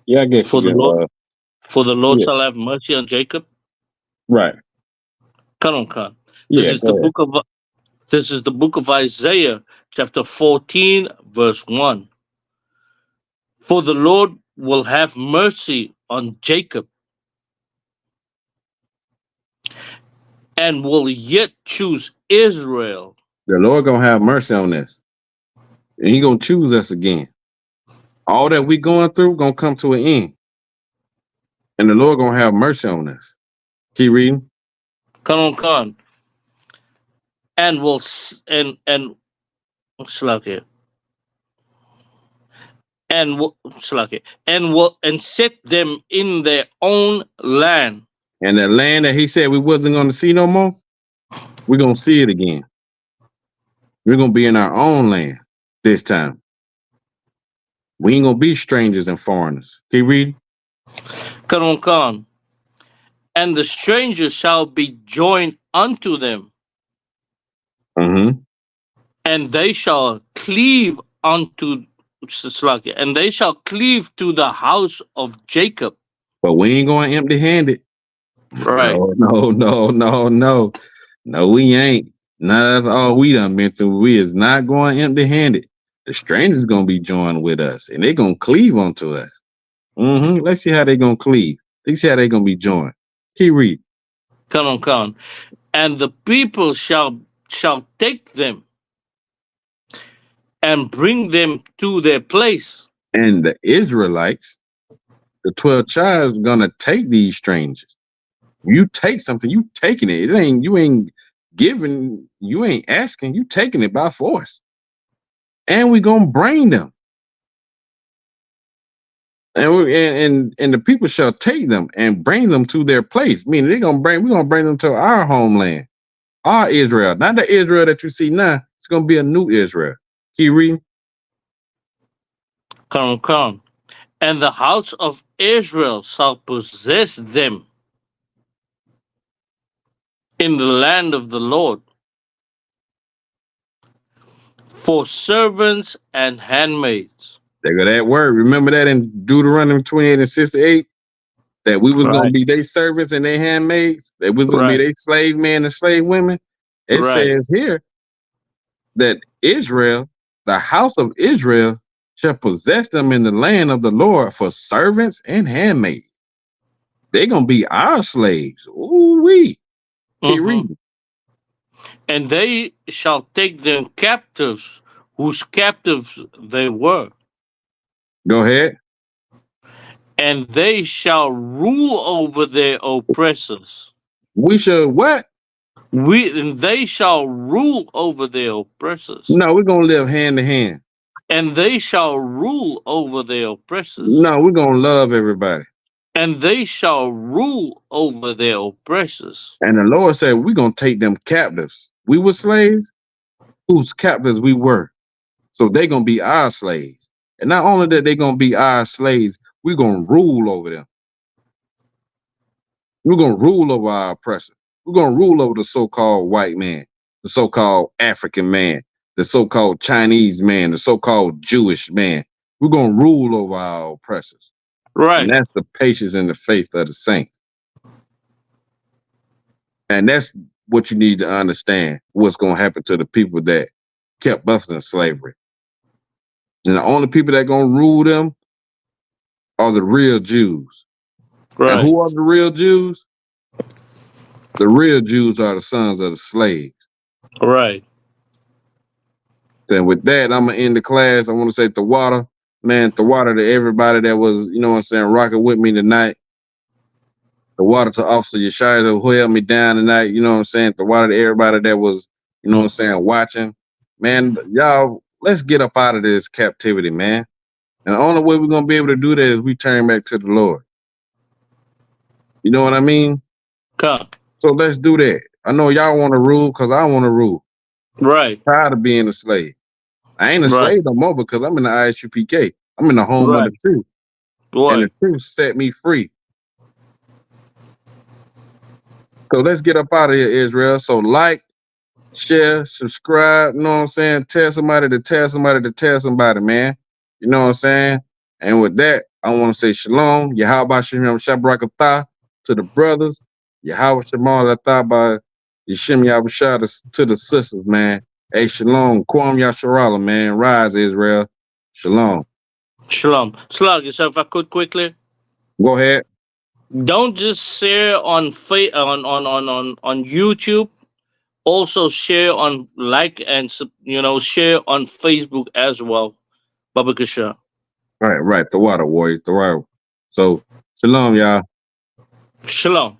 Yeah, I guess For you the can. Lord, for the Lord yeah. shall have mercy on Jacob. Right. Come on. Yeah, This is the book of Isaiah, chapter 14, verse 1. For the Lord will have mercy on Jacob and will yet choose Israel. The Lord gonna have mercy on us, and He gonna choose us again. All that we going through gonna come to an end, and the Lord gonna have mercy on us. Keep reading. Come on. And will and set them in their own land. And that land that He said we wasn't gonna see no more, we're gonna see it again. We're gonna be in our own land this time. We ain't gonna be strangers and foreigners. Keep reading. Come on. And the stranger shall be joined unto them. Mm-hmm. And they shall cleave unto and they shall cleave to the house of Jacob. But we ain't going empty-handed. Right. No, we ain't. That's all we done been through. We is not going empty-handed. The strangers gonna be joined with us, and they gonna cleave onto us. Mm-hmm. Let's see how they gonna cleave. Let's see how they gonna be joined. Keep reading. Come on. And the people shall take them and bring them to their place. And the Israelites, the 12 tribes, gonna take these strangers. You take something, you taking it. You ain't giving, you ain't asking, you taking it by force. And we gonna bring them. And the people shall take them and bring them to their place. Meaning we're gonna bring them to our homeland, our Israel, not the Israel that you see now. It's gonna be a new Israel. Keep reading. Come. And the house of Israel shall possess them in the land of the Lord for servants and handmaids. There go that word. Remember that in Deuteronomy 28 and 68? That we was gonna be their servants and their handmaids. That was gonna be their slave men and slave women. It says here that Israel, the house of Israel, shall possess them in the land of the Lord for servants and handmaids. They're gonna be our slaves. Ooh-wee. Keep reading. And they shall take them captives, whose captives they were. Go ahead. And they shall rule over their oppressors. We shall what? And they shall rule over their oppressors. No, we're gonna live hand to hand. And they shall rule over their oppressors. No, we're gonna love everybody. And they shall rule over their oppressors. And the Lord said, we're gonna take them captives. We were slaves, whose captives we were. So they're gonna be our slaves. And not only that they're gonna be our slaves, we're gonna rule over them. We're gonna rule over our oppressor. We're gonna rule over the so-called white man, the so-called African man, the so-called Chinese man, the so-called Jewish man. We're gonna rule over our oppressors. Right. And that's the patience and the faith of the saints. And that's what you need to understand, what's gonna happen to the people that kept us in slavery. And the only people that gonna rule them are the real Jews. Right. And who are the real Jews? The real Jews are the sons of the slaves. Right. Then with that, I'm gonna end the class. I want to say the water, man, the water to everybody that was, you know what I'm saying, rocking with me tonight. The water to Officer Yeshaya who held me down tonight, you know what I'm saying? The water to everybody that was, you know what I'm saying, watching. Man, y'all, let's get up out of this captivity, man. And the only way we're gonna be able to do that is we turn back to the Lord. You know what I mean? Come. So let's do that. I know y'all want to rule because I want to rule. Right. I'm tired of being a slave. I ain't a slave no more because I'm in the Isupk. I'm in the home of the truth. And the truth set me free. So let's get up out of here, Israel. So like, share, subscribe, you know what I'm saying? Tell somebody to tell somebody to tell somebody, man. You know what I'm saying? And with that, I want to say shalom, Yahweh Shem Shabrakatah to the brothers, Yahweh Shemal Atah by Yeshem Yahushua to the sisters, man. Hey, shalom, Kwam Yasharala, man. Rise, Israel. Shalom. Shalom. Slug yourself, if I could quickly. Go ahead. Don't just share on on YouTube. Also share on and share on Facebook as well. Baba Kasha. Right. The water warrior. The water. So shalom, y'all. Shalom.